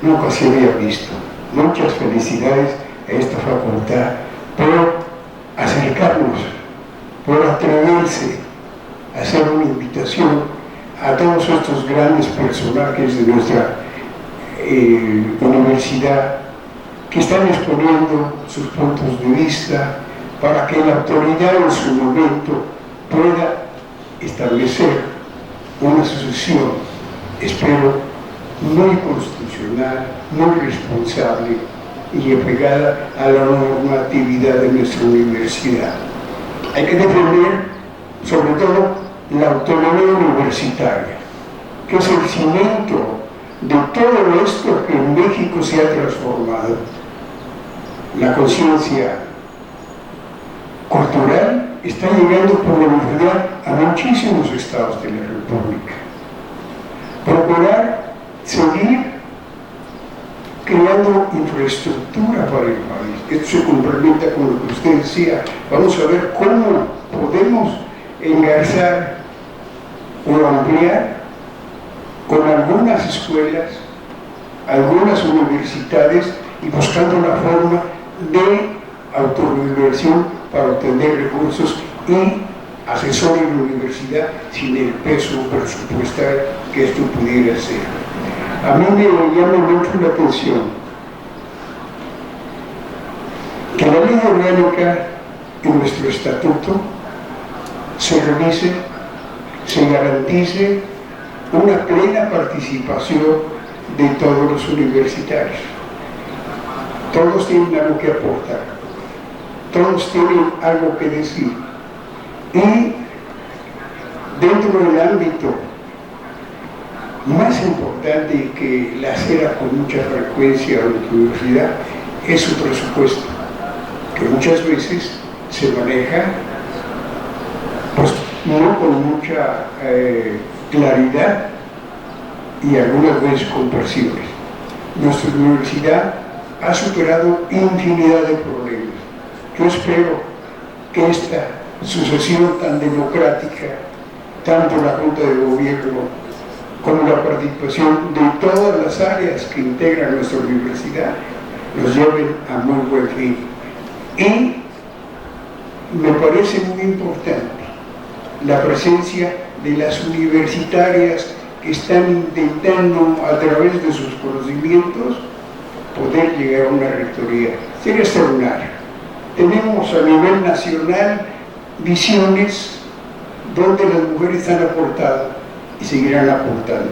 nunca se había visto. Muchas felicidades a esta facultad por acercarnos, por atreverse a hacer una invitación a todos estos grandes personajes de nuestra universidad, que están exponiendo sus puntos de vista para que la autoridad en su momento pueda establecer una sucesión, espero, muy constitucional, muy responsable y apegada a la normatividad de nuestra universidad. Hay que defender, sobre todo, la autonomía universitaria, que es el cimiento de todo esto que en México se ha transformado. La conciencia cultural está llegando por la universidad a muchísimos estados de la República. Procurar seguir creando infraestructura para el país. Esto se complementa con lo que usted decía. Vamos a ver cómo podemos engarzar o ampliar con algunas escuelas, algunas universidades, y buscando la forma de autorregulación para obtener recursos y asesorar la universidad sin el peso presupuestal que esto pudiera ser. A mí me llama mucho la atención que la ley orgánica en nuestro estatuto se revise, se garantice una plena participación de todos los universitarios. Todos tienen algo que aportar, todos tienen algo que decir, y dentro del ámbito más importante que lacera con mucha frecuencia a la universidad es su presupuesto, que muchas veces se maneja pues no con mucha claridad y algunas veces con presiones. Nuestra universidad ha superado infinidad de problemas. Yo espero que esta sucesión tan democrática tanto la Junta de Gobierno como la participación de todas las áreas que integran nuestra universidad nos lleven a muy buen fin. Y me parece muy importante la presencia de las universitarias que están intentando a través de sus conocimientos poder llegar a una rectoría. Sería extraordinario. Tenemos a nivel nacional visiones donde las mujeres han aportado y seguirán aportando.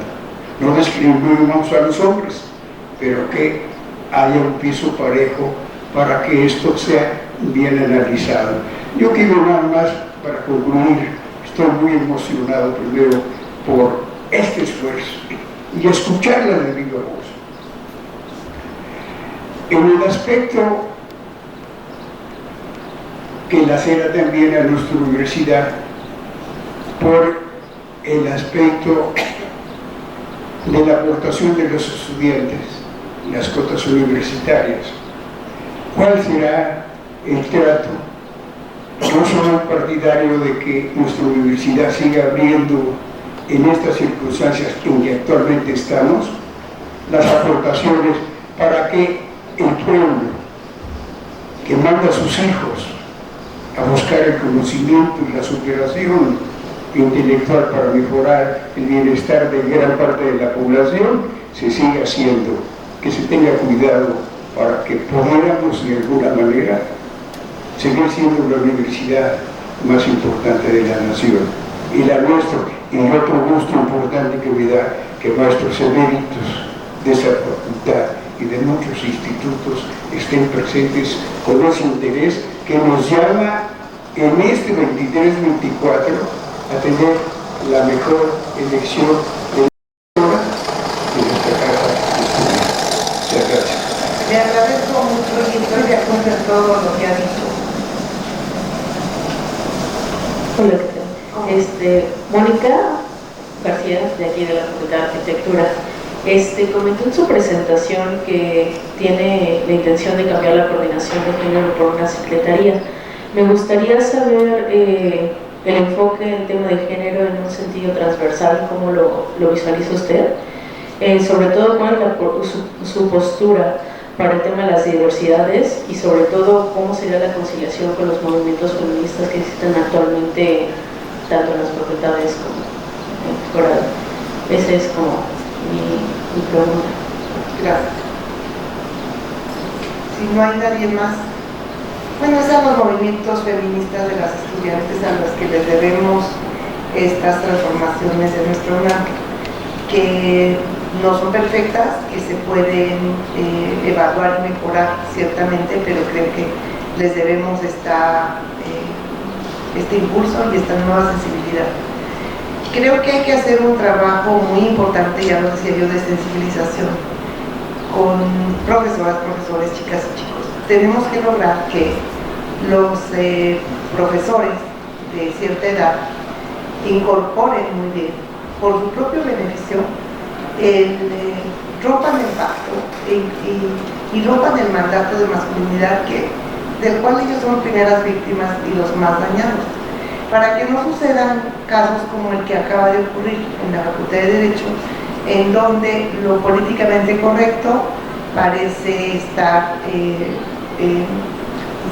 No discriminamos a los hombres, pero que haya un piso parejo para que esto sea bien analizado. Yo quiero nada más, para concluir, estoy muy emocionado primero por este esfuerzo y escucharla de viva voz. En el aspecto que lacera también a nuestra universidad, por el aspecto de la aportación de los estudiantes, las cotas universitarias. ¿Cuál será el trato? Yo soy partidario de que nuestra universidad siga abriendo en estas circunstancias en que actualmente estamos las aportaciones para que el pueblo que manda a sus hijos a buscar el conocimiento y la superación intelectual para mejorar el bienestar de gran parte de la población se siga haciendo, que se tenga cuidado para que podamos de alguna manera seguir siendo la universidad más importante de la nación. Y la nuestra, y otro gusto importante que me da que maestros eméritos de esa facultad y de muchos institutos estén presentes con ese interés que nos llama en este 23-24 a tener la mejor elección de nuestra casa de estudios. Muchas gracias. Le agradezco mucho y estoy de acuerdo en todo lo que ha dicho. Hola, Mónica García, de aquí de la Facultad de Arquitectura. Comentó en su presentación que tiene la intención de cambiar la coordinación de género por una secretaría. Me gustaría saber el enfoque del tema de género en un sentido transversal, cómo lo visualiza usted, sobre todo cuál es su postura para el tema de las diversidades y sobre todo cómo sería la conciliación con los movimientos feministas que existen actualmente tanto en las facultades como en el doctorado. Esa es como mi pregunta. Gracias. Si no hay nadie más. Bueno, son los movimientos feministas de las estudiantes a los que les debemos estas transformaciones de nuestro UNAM, que no son perfectas, que se pueden evaluar y mejorar ciertamente, pero creo que les debemos este impulso y esta nueva sensibilidad. Creo que hay que hacer un trabajo muy importante, ya lo decía yo, de sensibilización con profesoras, profesores, chicas y chicos. Tenemos que lograr que los profesores de cierta edad incorporen muy bien, por su propio beneficio, rompan el pacto y rompan el mandato de masculinidad del cual ellos son primeras víctimas y los más dañados, para que no sucedan casos como el que acaba de ocurrir en la Facultad de Derecho, en donde lo políticamente correcto parece estar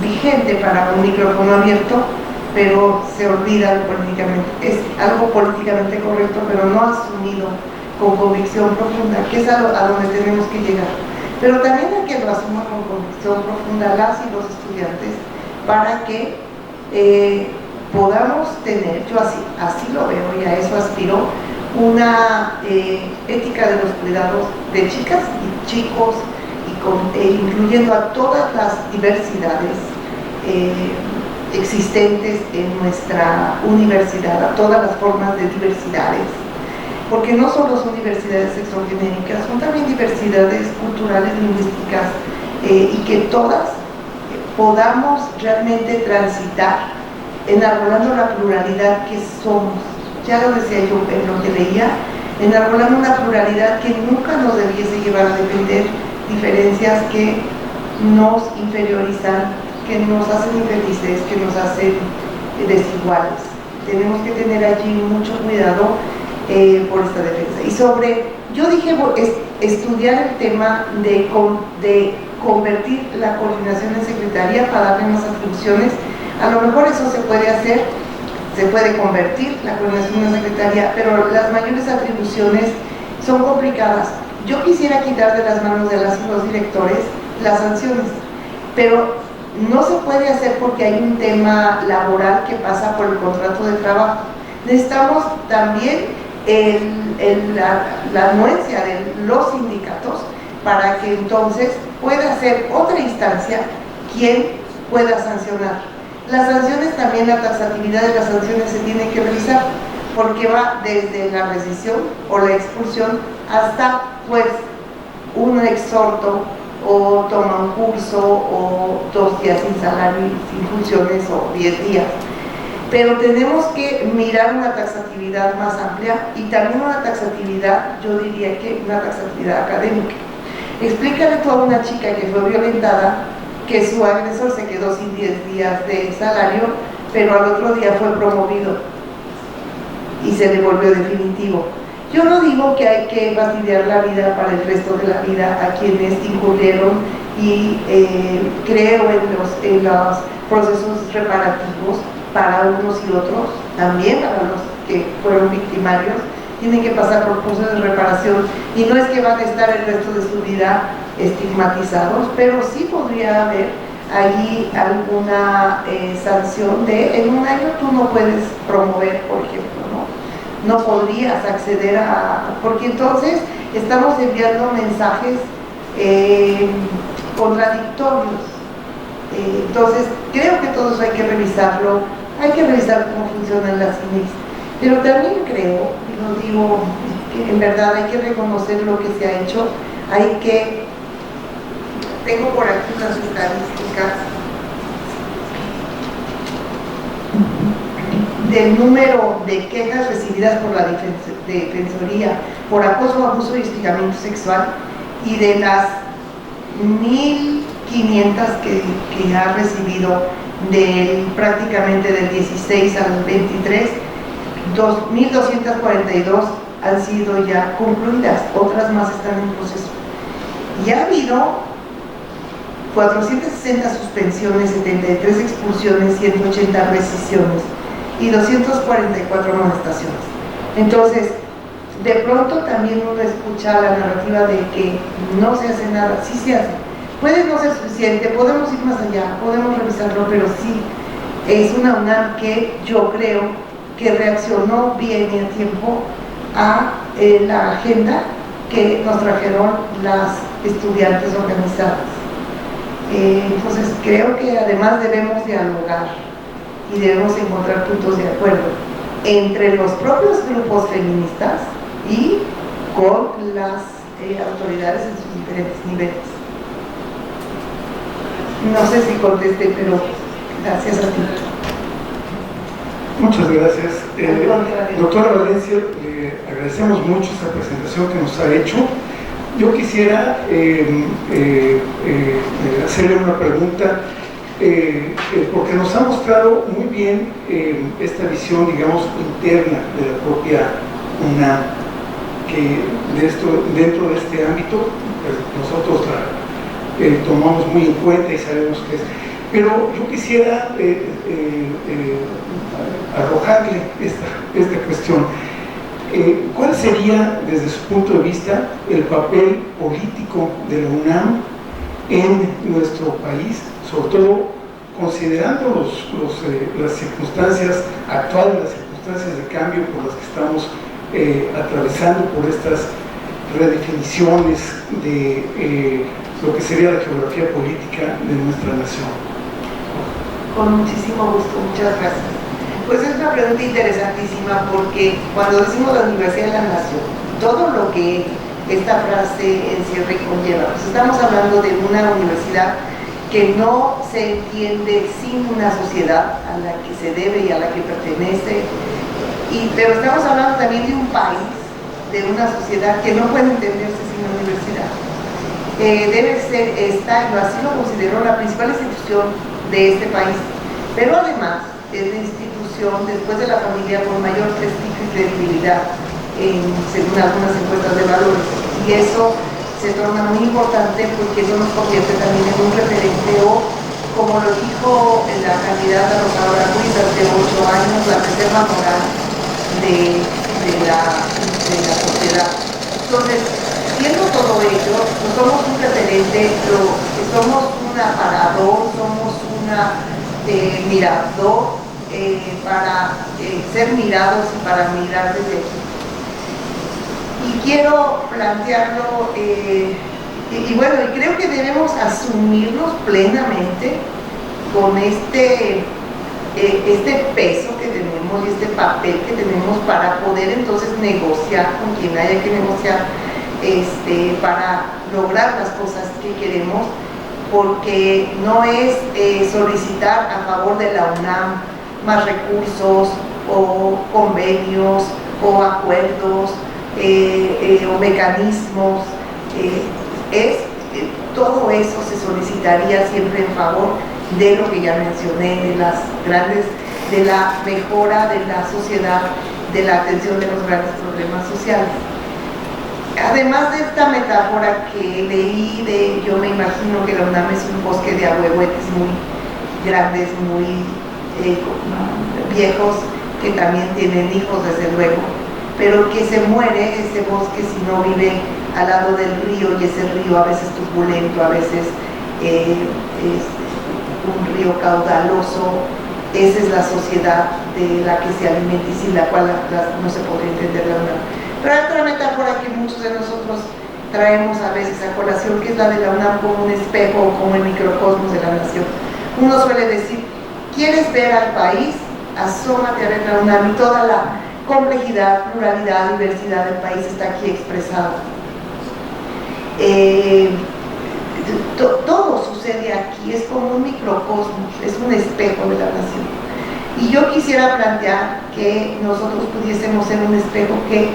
vigente para un micrófono abierto, pero se olvida es algo políticamente correcto, pero no asumido con convicción profunda, que es a donde tenemos que llegar. Pero también hay que lo asuma con convicción profunda las y los estudiantes, para que podamos tener, yo así lo veo y a eso aspiro, una ética de los cuidados de chicas y chicos, incluyendo a todas las diversidades existentes en nuestra universidad, a todas las formas de diversidades, porque no solo son diversidades sexogenéricas, son también diversidades culturales, lingüísticas, y que todas podamos realmente transitar enarbolando la pluralidad que somos. Ya lo decía yo en lo que leía, enarbolando una pluralidad que nunca nos debiese llevar a defender diferencias que nos inferiorizan, que nos hacen infelices, que nos hacen desiguales. Tenemos que tener allí mucho cuidado por esta defensa. Y yo dije estudiar el tema de convertir la coordinación en secretaría para darle más atribuciones. A lo mejor eso se puede hacer, se puede convertir la coordinación en secretaría, pero las mayores atribuciones son complicadas. Yo quisiera quitar de las manos de los directores las sanciones, pero no se puede hacer porque hay un tema laboral que pasa por el contrato de trabajo. Necesitamos también la anuencia de los sindicatos para que entonces pueda ser otra instancia quien pueda sancionar. Las sanciones también, la taxatividad de las sanciones se tiene que revisar porque va desde la rescisión o la expulsión hasta pues un exhorto o toma un curso o 2 días sin salario, sin funciones o 10 días. Pero tenemos que mirar una taxatividad más amplia y también una taxatividad, yo diría que una taxatividad académica. Explícale tú a una chica que fue violentada que su agresor se quedó sin 10 días de salario, pero al otro día fue promovido y se devolvió definitivo. Yo no digo que hay que fastidiar la vida para el resto de la vida a quienes incurrieron y creo en los procesos reparativos para unos y otros, también para los que fueron victimarios, tienen que pasar por procesos de reparación y no es que van a estar el resto de su vida estigmatizados, pero sí podría haber allí alguna sanción de en un año tú no puedes promover, por ejemplo, no podrías acceder porque entonces estamos enviando mensajes contradictorios. Entonces creo que todo eso hay que revisarlo, hay que revisar cómo funcionan las INES, pero también creo, y lo digo, que en verdad hay que reconocer lo que se ha hecho, tengo por aquí unas estadísticas del número de quejas recibidas por la Defensoría por acoso, abuso y hostigamiento sexual, y de las 1.500 que ha recibido prácticamente del 16 al 23, 2.242 han sido ya concluidas, otras más están en proceso. Y ha habido 460 suspensiones, 73 expulsiones, 180 rescisiones y 244 amonestaciones. Entonces, de pronto también uno escucha la narrativa de que no se hace nada. Sí se hace. Puede no ser suficiente, podemos ir más allá, podemos revisarlo, pero sí es una UNAM que yo creo que reaccionó bien y a tiempo a la agenda que nos trajeron las estudiantes organizadas. Entonces creo que además debemos dialogar y debemos encontrar puntos de acuerdo entre los propios grupos feministas y con las autoridades en sus diferentes niveles. No sé si contesté, pero gracias a ti. Muchas gracias. Doctora Valencia, le agradecemos mucho esta presentación que nos ha hecho. Yo quisiera hacerle una pregunta, porque nos ha mostrado muy bien esta visión, digamos, interna de la propia UNAM, que dentro de este ámbito pues, nosotros la tomamos muy en cuenta y sabemos que es. Pero yo quisiera arrojarle esta cuestión. ¿Cuál sería, desde su punto de vista, el papel político de la UNAM en nuestro país, sobre todo considerando las circunstancias actuales, las circunstancias de cambio por las que estamos atravesando, por estas redefiniciones de lo que sería la geografía política de nuestra nación? Con muchísimo gusto, muchas gracias. Pues es una pregunta interesantísima porque cuando decimos la Universidad de la Nación, todo lo que esta frase encierra y conlleva, pues estamos hablando de una universidad que no se entiende sin una sociedad a la que se debe y a la que pertenece, pero estamos hablando también de un país, de una sociedad que no puede entenderse sin la universidad. Debe ser esta, y así lo considero, la principal institución de este país, pero además es la institución institución, después de la familia, con mayor prestigio y credibilidad, según algunas encuestas de valores. Y eso se torna muy importante porque eso nos convierte también en un referente o, como lo dijo la candidata Rosaura Ruiz hace 8 años, la reserva moral de la sociedad. Entonces, viendo todo ello, no somos un referente, somos un aparador, somos una mirador para ser mirados y para mirar desde aquí. Y quiero plantearlo, y bueno, y creo que debemos asumirnos plenamente con este peso que tenemos y este papel que tenemos para poder entonces negociar con quien haya que negociar, para lograr las cosas que queremos, porque no es solicitar a favor de la UNAM más recursos o convenios o acuerdos o mecanismos, todo eso se solicitaría siempre en favor de lo que ya mencioné, de la mejora de la sociedad, de la atención de los grandes problemas sociales. Además de esta metáfora que leí yo me imagino que la UNAM es un bosque de ahuehuetes muy grandes, muy viejos, que también tienen hijos desde luego, pero que se muere ese bosque si no vive al lado del río, y ese río a veces turbulento, a veces un río caudaloso. Esa es la sociedad de la que se alimenta y sin la cual no se podría entender la UNAM. Pero hay otra metáfora que muchos de nosotros traemos a veces a colación, que es la de la UNAM como un espejo o como el microcosmos de la nación. Uno suele decir, ¿quieres ver al país? Asómate a ver la UNAM, y toda la complejidad, pluralidad, diversidad del país está aquí expresada. Todo sucede aquí, es como un microcosmos, es un espejo de la nación. Y yo quisiera plantear que nosotros pudiésemos ser un espejo que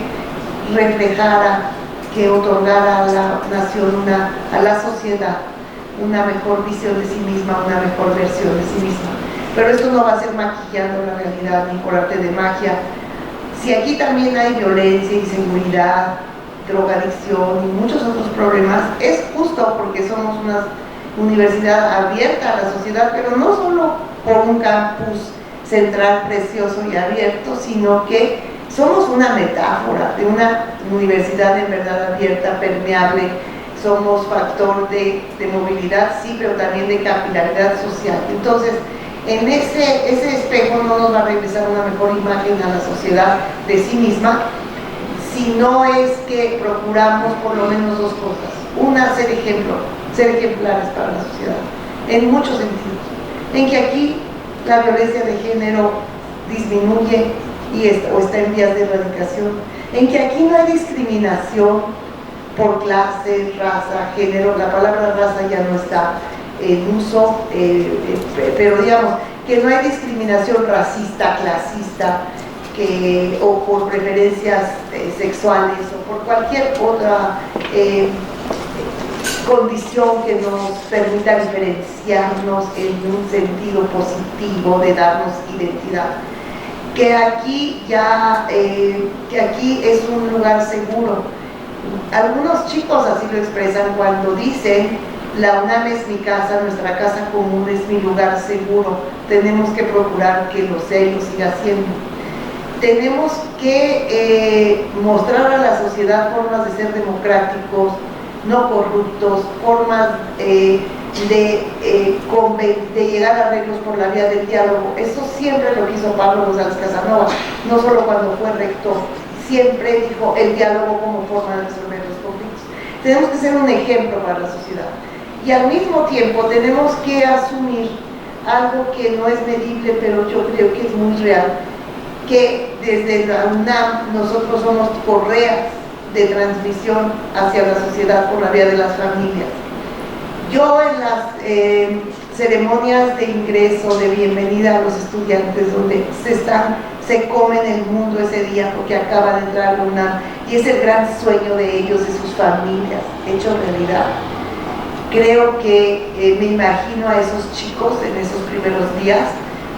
reflejara, que otorgara a la nación, a la sociedad, una mejor visión de sí misma, una mejor versión de sí misma. Pero esto no va a ser maquillando la realidad ni por arte de magia. Si aquí también hay violencia, inseguridad, drogadicción y muchos otros problemas, es justo porque somos una universidad abierta a la sociedad, pero no solo por un campus central precioso y abierto, sino que somos una metáfora de una universidad en verdad abierta, permeable. Somos factor de movilidad, sí, pero también de capilaridad social. Entonces, en ese espejo no nos va a regresar una mejor imagen a la sociedad de sí misma, si no es que procuramos por lo menos dos cosas. Una, ser ejemplares para la sociedad, en muchos sentidos. En que aquí la violencia de género disminuye o está en vías de erradicación. En que aquí no hay discriminación por clase, raza, género. La palabra raza ya no está en uso, pero digamos que no hay discriminación racista, clasista, o por preferencias sexuales o por cualquier otra condición que nos permita diferenciarnos en un sentido positivo de darnos identidad. Que aquí es un lugar seguro. Algunos chicos así lo expresan cuando dicen: la UNAM es mi casa, nuestra casa común es mi lugar seguro. Tenemos que procurar que lo sea y lo siga siendo. Tenemos que mostrar a la sociedad formas de ser democráticos, no corruptos, formas de llegar a arreglos por la vía del diálogo. Eso siempre lo quiso Pablo González Casanova, no solo cuando fue rector, siempre dijo el diálogo como forma de resolver los conflictos. Tenemos que ser un ejemplo para la sociedad. Y al mismo tiempo tenemos que asumir algo que no es medible, pero yo creo que es muy real, que desde la UNAM nosotros somos correas de transmisión hacia la sociedad por la vía de las familias. Yo en las ceremonias de ingreso, de bienvenida a los estudiantes, donde se comen el mundo ese día porque acaba de entrar a la UNAM, y es el gran sueño de ellos, de sus familias, hecho realidad. Creo que me imagino a esos chicos en esos primeros días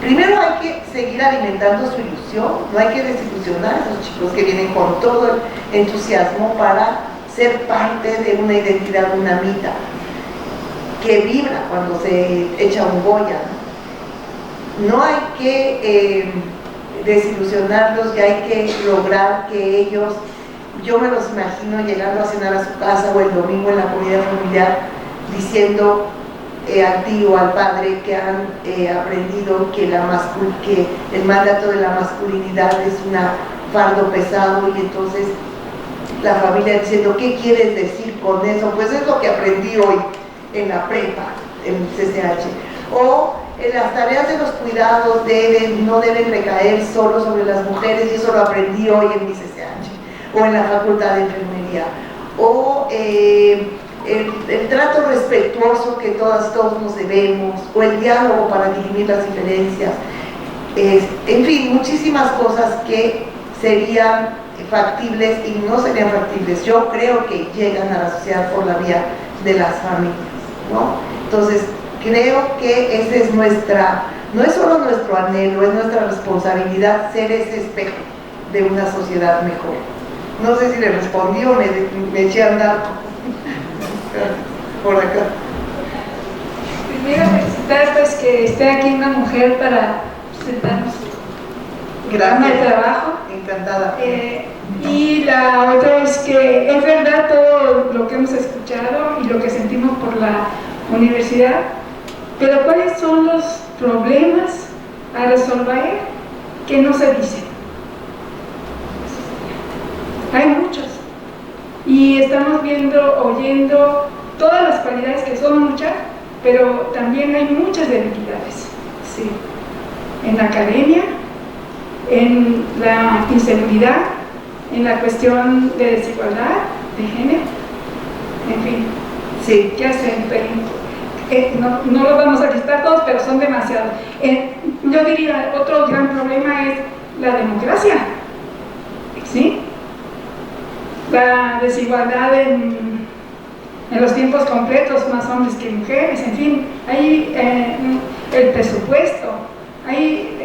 Primero hay que seguir alimentando su ilusión, no hay que desilusionar a esos chicos que vienen con todo el entusiasmo para ser parte de una identidad unamita, que vibra cuando se echa un Goya. No hay que desilusionarlos y hay que lograr que ellos, yo me los imagino llegando a cenar a su casa o el domingo en la comida familiar, diciendo al tío, al padre que han aprendido que el mandato de la masculinidad es un fardo pesado, y entonces la familia diciendo, ¿qué quieres decir con eso? Pues es lo que aprendí hoy en la prepa, en el CCH. O las tareas de los cuidados no deben recaer solo sobre las mujeres, y eso lo aprendí hoy en mi CCH, o en la facultad de enfermería. O el trato respetuoso que todos nos debemos, o el diálogo para dirimir las diferencias, en fin, muchísimas cosas que serían factibles y no serían factibles. Yo creo que llegan a la sociedad por la vía de las familias, ¿no? Entonces, creo que ese es no es solo nuestro anhelo, es nuestra responsabilidad ser ese espejo de una sociedad mejor. No sé si le respondí o me eché a andar por acá. Primero felicitar pues que esté aquí una mujer para presentarnos el programa de trabajo. Encantada. Y la otra es que es verdad todo lo que hemos escuchado y lo que sentimos por la universidad, pero ¿cuáles son los problemas a resolver que no se dicen? Hay muchos, y estamos viendo, oyendo todas las cualidades, que son muchas, pero también hay muchas debilidades, sí, en la academia, en la inseguridad, en la cuestión de desigualdad de género, en fin. Sí. ¿Qué hacen? No los vamos a listar todos, pero son demasiados. Yo diría, otro gran problema es la democracia, ¿sí? La desigualdad en los tiempos completos, más hombres que mujeres, en fin, hay el presupuesto, hay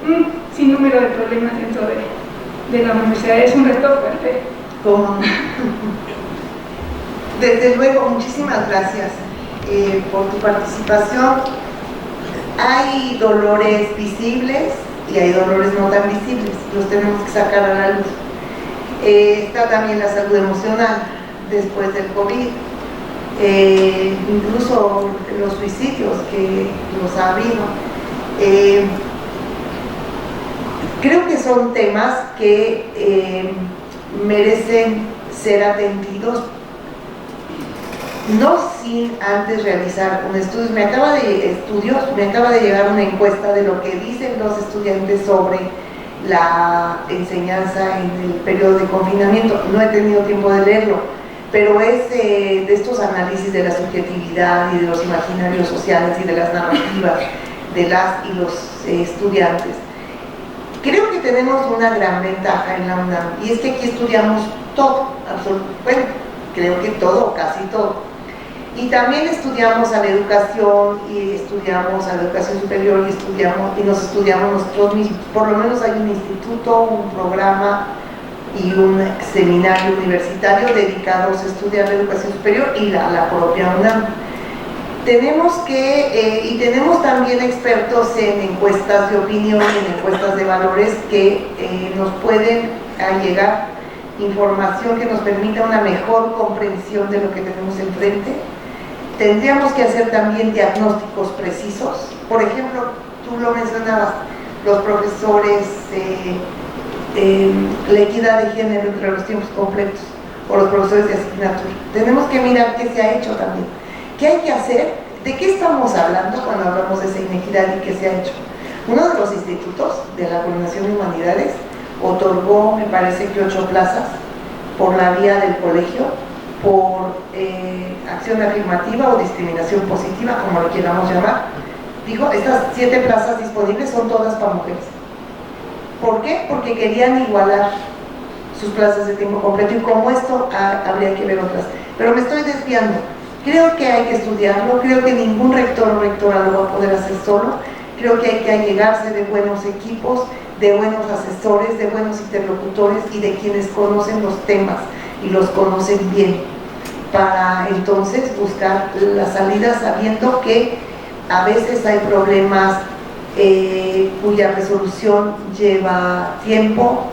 un sinnúmero de problemas dentro de la universidad. Es un reto fuerte. ¿Cómo? Desde luego, muchísimas gracias por tu participación. Hay dolores visibles y hay dolores no tan visibles, los tenemos que sacar a la luz. Está también la salud emocional después del COVID, incluso los suicidios que los ha habido. Creo que son temas que merecen ser atendidos, no sin antes realizar un estudio. Me acaba de llegar una encuesta de lo que dicen los estudiantes sobre la enseñanza en el periodo de confinamiento. No he tenido tiempo de leerlo, pero es de estos análisis de la subjetividad y de los imaginarios sociales y de las narrativas de las y los estudiantes. Creo que tenemos una gran ventaja en la UNAM, y es que aquí estudiamos todo, bueno, creo que todo, casi todo. Y también estudiamos a la educación, y estudiamos a la educación superior, y nos estudiamos nosotros mismos. Por lo menos hay un instituto, un programa y un seminario universitario dedicados a estudiar la educación superior y la propia UNAM. Tenemos y tenemos también expertos en encuestas de opinión, en encuestas de valores, que nos pueden llegar información que nos permita una mejor comprensión de lo que tenemos enfrente. Tendríamos que hacer también diagnósticos precisos. Por ejemplo, tú lo mencionabas, los profesores, la equidad de género entre los tiempos completos, o los profesores de asignatura. Tenemos que mirar qué se ha hecho también. ¿Qué hay que hacer? ¿De qué estamos hablando cuando hablamos de esa inequidad y qué se ha hecho? Uno de los institutos de la Coordinación de Humanidades otorgó, me parece que 8 plazas por la vía del colegio, por acción afirmativa o discriminación positiva, como lo queramos llamar. Dijo, estas 7 plazas disponibles son todas para mujeres. ¿Por qué? Porque querían igualar sus plazas de tiempo completo, y como esto habría que ver otras. Pero me estoy desviando. Creo que hay que estudiarlo, creo que ningún rector o rectora lo va a poder hacer solo. Creo que hay que allegarse de buenos equipos, de buenos asesores, de buenos interlocutores y de quienes conocen los temas y los conocen bien, para entonces buscar la salida sabiendo que a veces hay problemas cuya resolución lleva tiempo,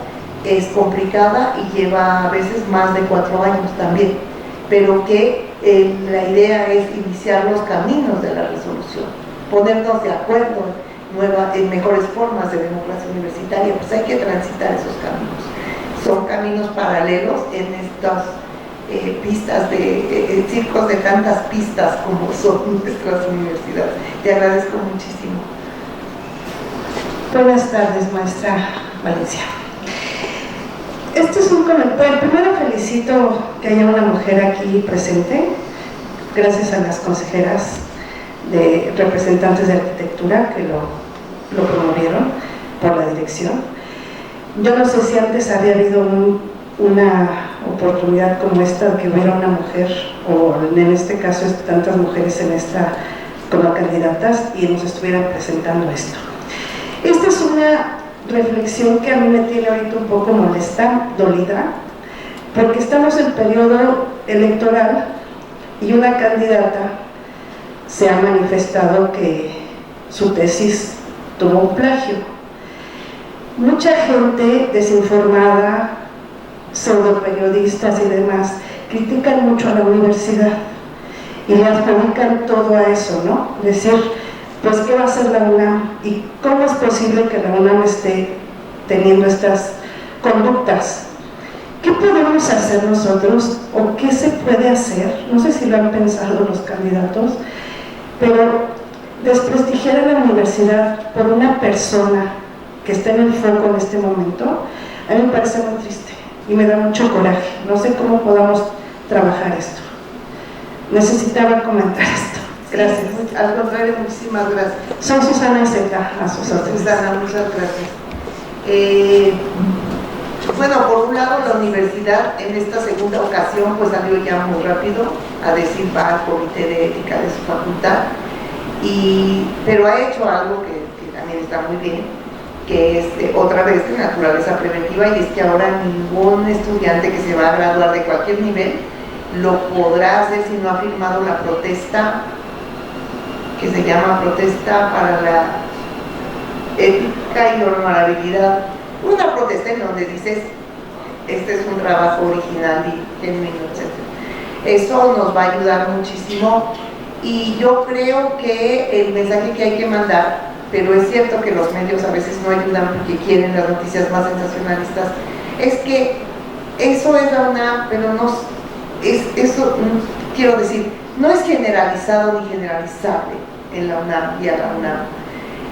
es complicada y lleva a veces más de 4 años también, pero que la idea es iniciar los caminos de la resolución, ponernos de acuerdo en mejores formas de democracia universitaria. Pues hay que transitar esos caminos. Son caminos paralelos en estas pistas de circos de tantas pistas como son nuestras universidades. Te agradezco muchísimo. Buenas tardes, maestra Valencia. Este es un comentario. Primero felicito que haya una mujer aquí presente, gracias a las consejeras de representantes de arquitectura que lo promovieron por la dirección. Yo no sé si antes había habido una oportunidad como esta de que hubiera una mujer, o en este caso tantas mujeres como candidatas, y nos estuvieran presentando esto. Esta es una reflexión que a mí me tiene ahorita un poco molesta, dolida, porque estamos en periodo electoral y una candidata se ha manifestado que su tesis tuvo un plagio. Mucha gente desinformada, pseudoperiodistas y demás, critican mucho a la universidad y le adjudican todo a eso, ¿no? Decir, pues, ¿qué va a hacer la UNAM? ¿Y cómo es posible que la UNAM esté teniendo estas conductas? ¿Qué podemos hacer nosotros o qué se puede hacer? No sé si lo han pensado los candidatos, pero desprestigiar a la universidad por una persona que está en el foco en este momento, a mí me parece muy triste y me da mucho coraje. No sé cómo podamos trabajar esto. Necesitaba comentar esto. Gracias. Sí, al contrario, muchísimas gracias. Soy Susana Zeta, a sus órdenes. Susana, muchas gracias. Bueno, por un lado, la universidad en esta segunda ocasión pues salió ya muy rápido a decir va al comité de ética de su facultad, pero ha hecho algo que también está muy bien, que es otra vez de naturaleza preventiva, y es que ahora ningún estudiante que se va a graduar de cualquier nivel lo podrá hacer si no ha firmado la protesta que se llama Protesta para la Ética y Honorabilidad. Una protesta en donde dices, este es un trabajo original y genuino, etc. Eso nos va a ayudar muchísimo, y yo creo que el mensaje que hay que mandar, pero es cierto que los medios a veces no ayudan porque quieren las noticias más sensacionalistas, es que eso es la UNAM, pero no es, eso quiero decir, no es generalizado ni generalizable en la UNAM y a la UNAM.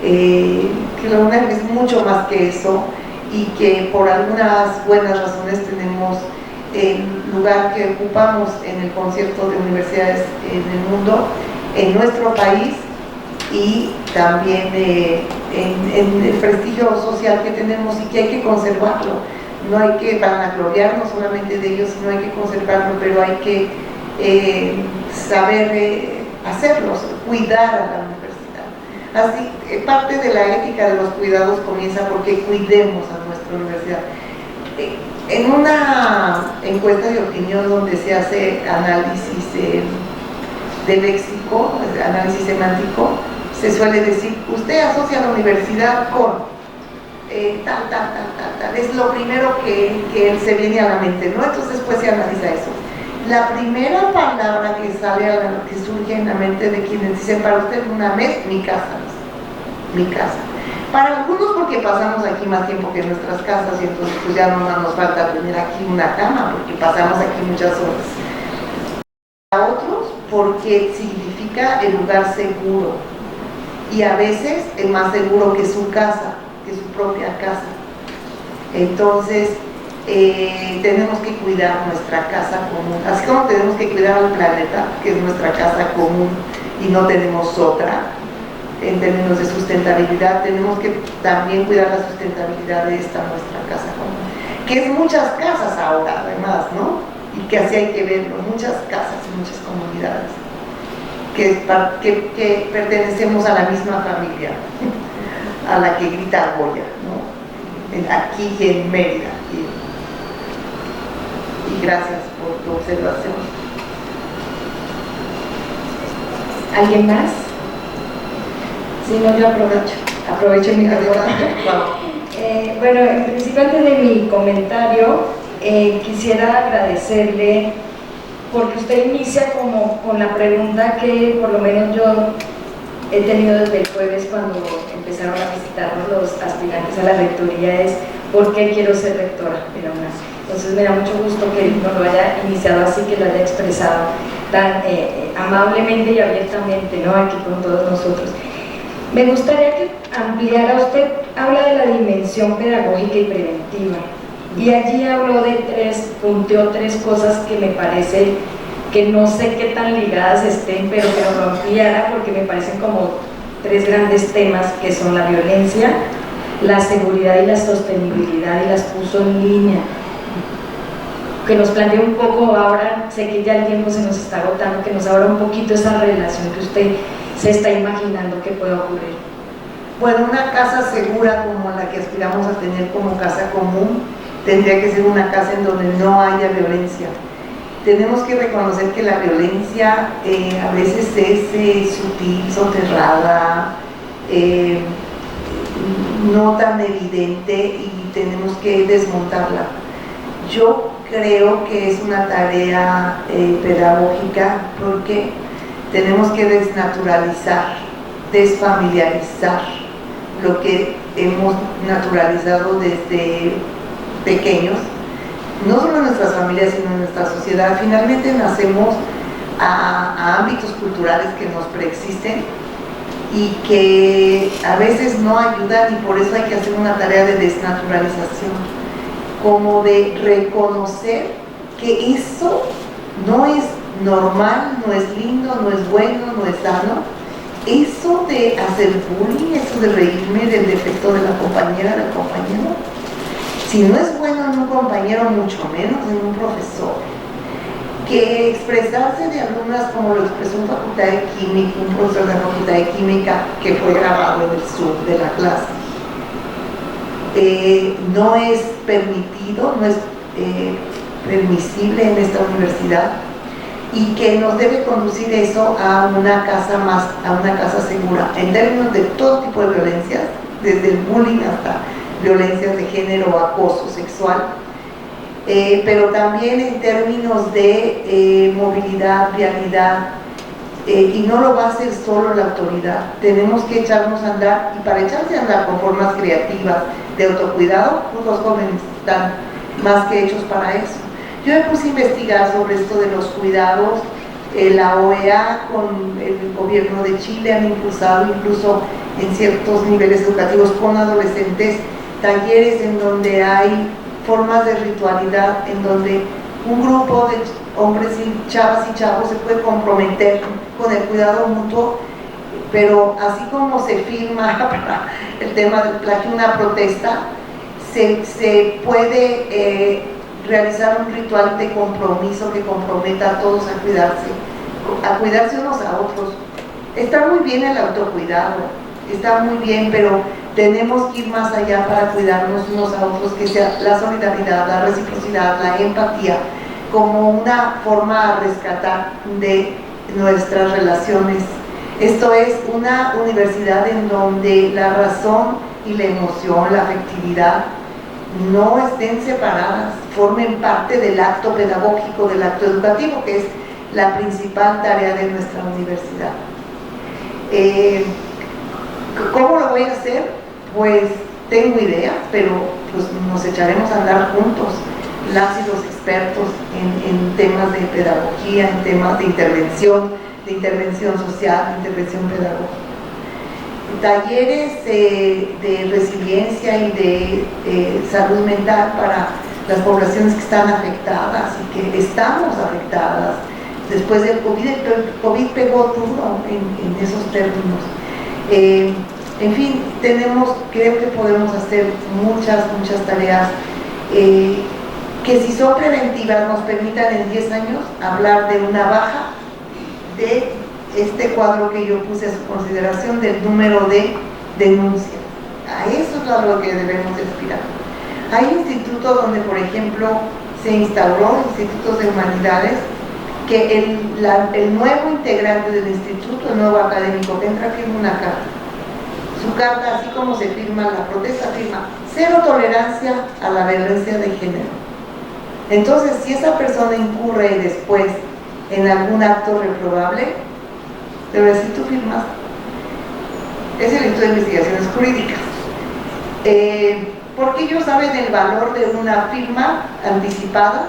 Que la UNAM es mucho más que eso, y que por algunas buenas razones tenemos el lugar que ocupamos en el concierto de universidades en el mundo, en nuestro país, y también en el prestigio social que tenemos, y que hay que conservarlo. No hay que vanagloriarnos solamente de ellos, sino hay que conservarlo, pero hay que saber hacerlos, cuidar a la universidad. Así, parte de la ética de los cuidados comienza porque cuidemos a nuestra universidad. En una encuesta de opinión donde se hace análisis de léxico, análisis semántico, se suele decir, usted asocia la universidad con tal. Es lo primero que se viene a la mente, ¿no? Entonces después se analiza eso. La primera palabra que sale que surge en la mente de quienes dicen, para usted una mes, mi casa. Para algunos porque pasamos aquí más tiempo que en nuestras casas, y entonces pues ya no nos falta tener aquí una cama, porque pasamos aquí muchas horas. Para otros porque significa el lugar seguro, y a veces es más seguro que su casa, que su propia casa. Entonces tenemos que cuidar nuestra casa común, así como tenemos que cuidar al planeta, que es nuestra casa común y no tenemos otra. En términos de sustentabilidad, tenemos que también cuidar la sustentabilidad de esta nuestra casa común, que es muchas casas ahora además, ¿no? Y que así hay que verlo, muchas casas y muchas comunidades que pertenecemos a la misma familia. a la que grita Goya, ¿no? Aquí en Mérida. Y gracias por tu observación. ¿Alguien más? Si no, yo aprovecho mi micrófono. Bueno, en principio, antes de mi comentario, quisiera agradecerle porque usted inicia como con la pregunta que por lo menos yo he tenido desde el jueves cuando empezaron a visitarnos los aspirantes a la rectoría, es ¿por qué quiero ser rectora de la UNAM? Entonces me da mucho gusto que nos lo haya iniciado así, que lo haya expresado tan amablemente y abiertamente, ¿no? Aquí con todos nosotros. Me gustaría que ampliara, usted habla de la dimensión pedagógica y preventiva, y allí punteó tres cosas que me parece que no sé qué tan ligadas estén, pero que lo ampliara porque me parecen como tres grandes temas que son la violencia, la seguridad y la sostenibilidad, y las puso en línea. Que nos plantee un poco ahora, sé que ya el tiempo se nos está agotando, que nos abra un poquito esa relación que usted se está imaginando que pueda ocurrir. Bueno, una casa segura como la que aspiramos a tener como casa común tendría que ser una casa en donde no haya violencia. Tenemos que reconocer que la violencia a veces es sutil, soterrada, no tan evidente, y tenemos que desmontarla. Yo creo que es una tarea pedagógica porque tenemos que desnaturalizar, desfamiliarizar lo que hemos naturalizado desde pequeños, no solo en nuestras familias, sino en nuestra sociedad. Finalmente nacemos a ámbitos culturales que nos preexisten y que a veces no ayudan, y por eso hay que hacer una tarea de desnaturalización, como de reconocer que eso no es normal, no es lindo, no es bueno, no es sano. Eso de hacer bullying, eso de reírme del defecto de la compañera, del compañero, si no es bueno en un compañero, mucho menos en un profesor. Que expresarse de alumnas como lo expresó un facultad de química, un profesor de la facultad de química, que fue grabado en el Zoom de la clase, no es permitido, no es permisible en esta universidad, y que nos debe conducir eso a una casa segura, en términos de todo tipo de violencias, desde el bullying hasta violencias de género o acoso sexual, pero también en términos de movilidad, vialidad, y no lo va a hacer solo la autoridad. Tenemos que echarnos a andar, y para echarse a andar con formas creativas de autocuidado, pues los jóvenes están más que hechos para eso. Yo me puse a investigar sobre esto de los cuidados. La OEA con el gobierno de Chile han impulsado incluso en ciertos niveles educativos con adolescentes talleres en donde hay formas de ritualidad, en donde un grupo de hombres y chavas y chavos se puede comprometer con el cuidado mutuo, pero así como se firma para el tema del plagio una protesta, se puede realizar un ritual de compromiso que comprometa a todos a cuidarse unos a otros. Está muy bien el autocuidado, está muy bien, pero tenemos que ir más allá para cuidarnos unos a otros, que sea la solidaridad, la reciprocidad, la empatía, como una forma a rescatar de nuestras relaciones. Esto es una universidad en donde la razón y la emoción, la afectividad, no estén separadas, formen parte del acto pedagógico, del acto educativo, que es la principal tarea de nuestra universidad. ¿Cómo lo voy a hacer? Pues tengo ideas, pero pues nos echaremos a andar juntos, las y los expertos en temas de pedagogía, en temas de intervención social, de intervención pedagógica. Talleres de resiliencia y de salud mental para las poblaciones que están afectadas y que estamos afectadas después del COVID. El COVID pegó duro en esos términos. En fin, creo que podemos hacer muchas tareas que, si son preventivas, nos permitan en 10 años hablar de una baja de este cuadro que yo puse a su consideración del número de denuncias. A eso es a lo que debemos aspirar. Hay institutos donde, por ejemplo, se instauró institutos de humanidades que el nuevo integrante del instituto, el nuevo académico que entra, firma una carta. Su carta, así como se firma la protesta, firma cero tolerancia a la violencia de género. Entonces, si esa persona incurre después en algún acto reprobable, te voy a decir, tú firmas. Es el Instituto de Investigaciones Jurídicas. Porque ellos saben el valor de una firma anticipada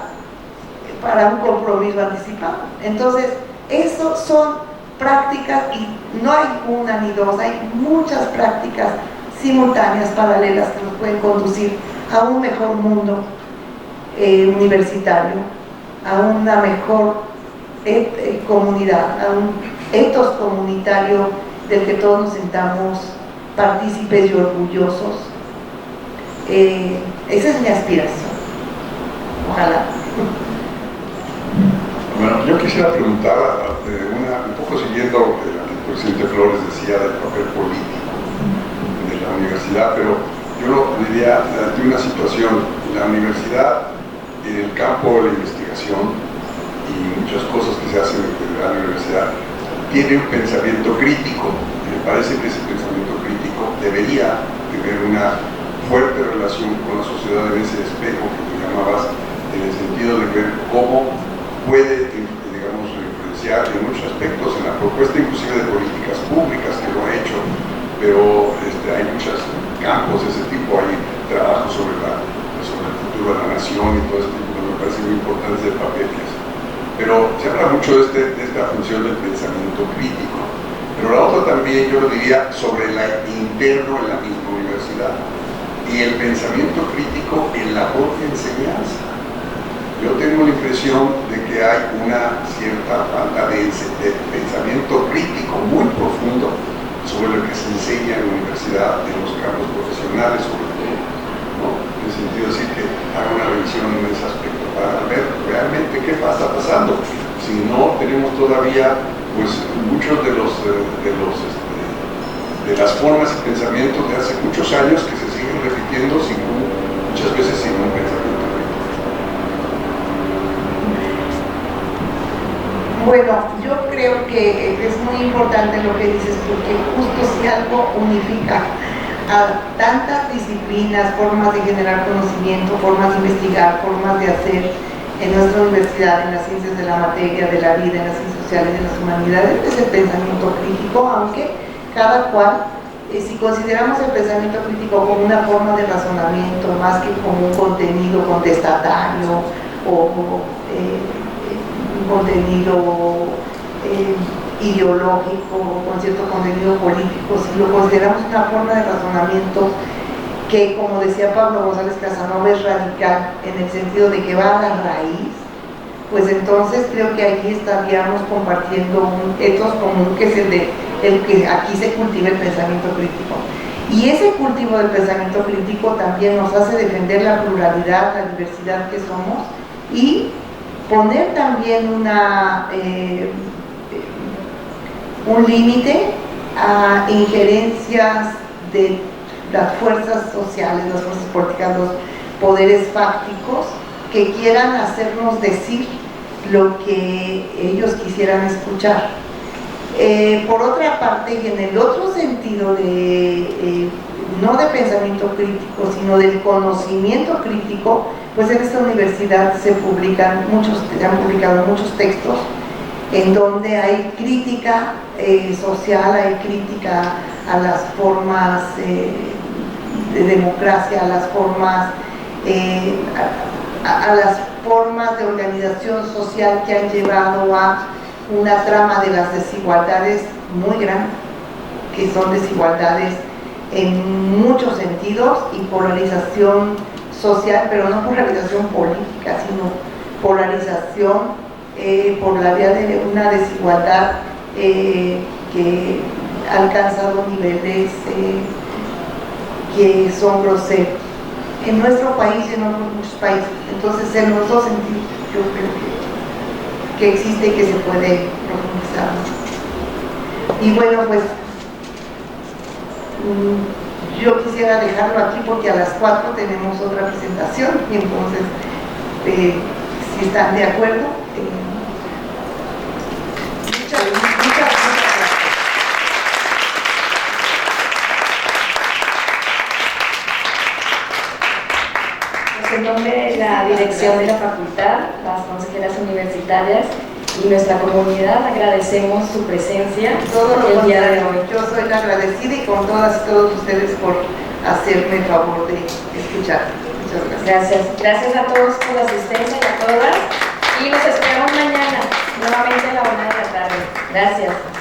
para un compromiso anticipado. Entonces, eso son prácticas, y no hay una ni dos, hay muchas prácticas simultáneas, paralelas, que nos pueden conducir a un mejor mundo universitario, a una mejor comunidad, a un ethos comunitario del que todos nos sintamos partícipes y orgullosos. Esa es mi aspiración. Ojalá. Bueno, yo quisiera preguntar, un poco siguiendo lo que el presidente Flores decía del papel político de la universidad, pero yo lo diría ante una situación. La universidad, en el campo de la investigación y muchas cosas que se hacen en la universidad, tiene un pensamiento crítico. Me parece que ese pensamiento crítico debería tener una fuerte relación con la sociedad, en ese espejo que tú llamabas, en el sentido de ver cómo puede, digamos, influenciar en muchos aspectos, en la propuesta inclusive de políticas públicas, que lo ha hecho, pero hay muchos campos de ese tipo. Hay trabajo sobre el futuro de la nación y todo ese tipo que me parece muy importante de papel que es. Pero se habla mucho de esta función del pensamiento crítico, pero la otra también, yo lo diría, sobre el interno en la misma universidad y el pensamiento crítico en la propia enseñanza. Yo tengo la impresión de que hay una cierta falta de pensamiento crítico muy profundo sobre lo que se enseña en la universidad, en los campos profesionales sobre todo, ¿no? En el sentido de decir que haga una revisión en ese aspecto para ver realmente qué está pasando. Si no tenemos todavía, pues, muchos de las formas y pensamientos de hace muchos años que se siguen repitiendo muchas veces sin un pensamiento crítico. Bueno, yo creo que es muy importante lo que dices, porque justo si algo unifica a tantas disciplinas, formas de generar conocimiento, formas de investigar, formas de hacer en nuestra universidad, en las ciencias de la materia, de la vida, en las ciencias sociales, en las humanidades, es el pensamiento crítico, aunque cada cual, si consideramos el pensamiento crítico como una forma de razonamiento más que como un contenido contestatario o un contenido ideológico, con cierto contenido político, si lo consideramos una forma de razonamiento que, como decía Pablo González Casanova, es radical en el sentido de que va a la raíz, pues entonces creo que aquí estaríamos compartiendo un ethos común, que es el que aquí se cultiva el pensamiento crítico. Y ese cultivo del pensamiento crítico también nos hace defender la pluralidad, la diversidad que somos, y poner también un límite a injerencias de las fuerzas sociales, las fuerzas políticas, los poderes fácticos que quieran hacernos decir lo que ellos quisieran escuchar. Por otra parte, y en el otro sentido no de pensamiento crítico, sino del conocimiento crítico, pues en esta universidad se han publicado muchos textos en donde hay crítica social, hay crítica a las formas de democracia, a las formas de organización social que han llevado a una trama de las desigualdades muy grande, que son desigualdades en muchos sentidos y polarización social, pero no polarización política, sino polarización por la vía de una desigualdad que ha alcanzado niveles que son groseros en nuestro país y en otros muchos países. Entonces, en los dos sentidos yo creo que existe y que se puede profundizar. Y bueno, pues yo quisiera dejarlo aquí porque a las 4 tenemos otra presentación y entonces, si están de acuerdo, muchas gracias. En nombre de la dirección de la facultad, las consejeras universitarias y nuestra comunidad, agradecemos su presencia el día de hoy. Yo soy la agradecida y con todas y todos ustedes por hacerme el favor de escuchar. Muchas gracias. Gracias a todos por la asistencia y a todas. Y los esperamos mañana, nuevamente a la 1 de la tarde. Gracias.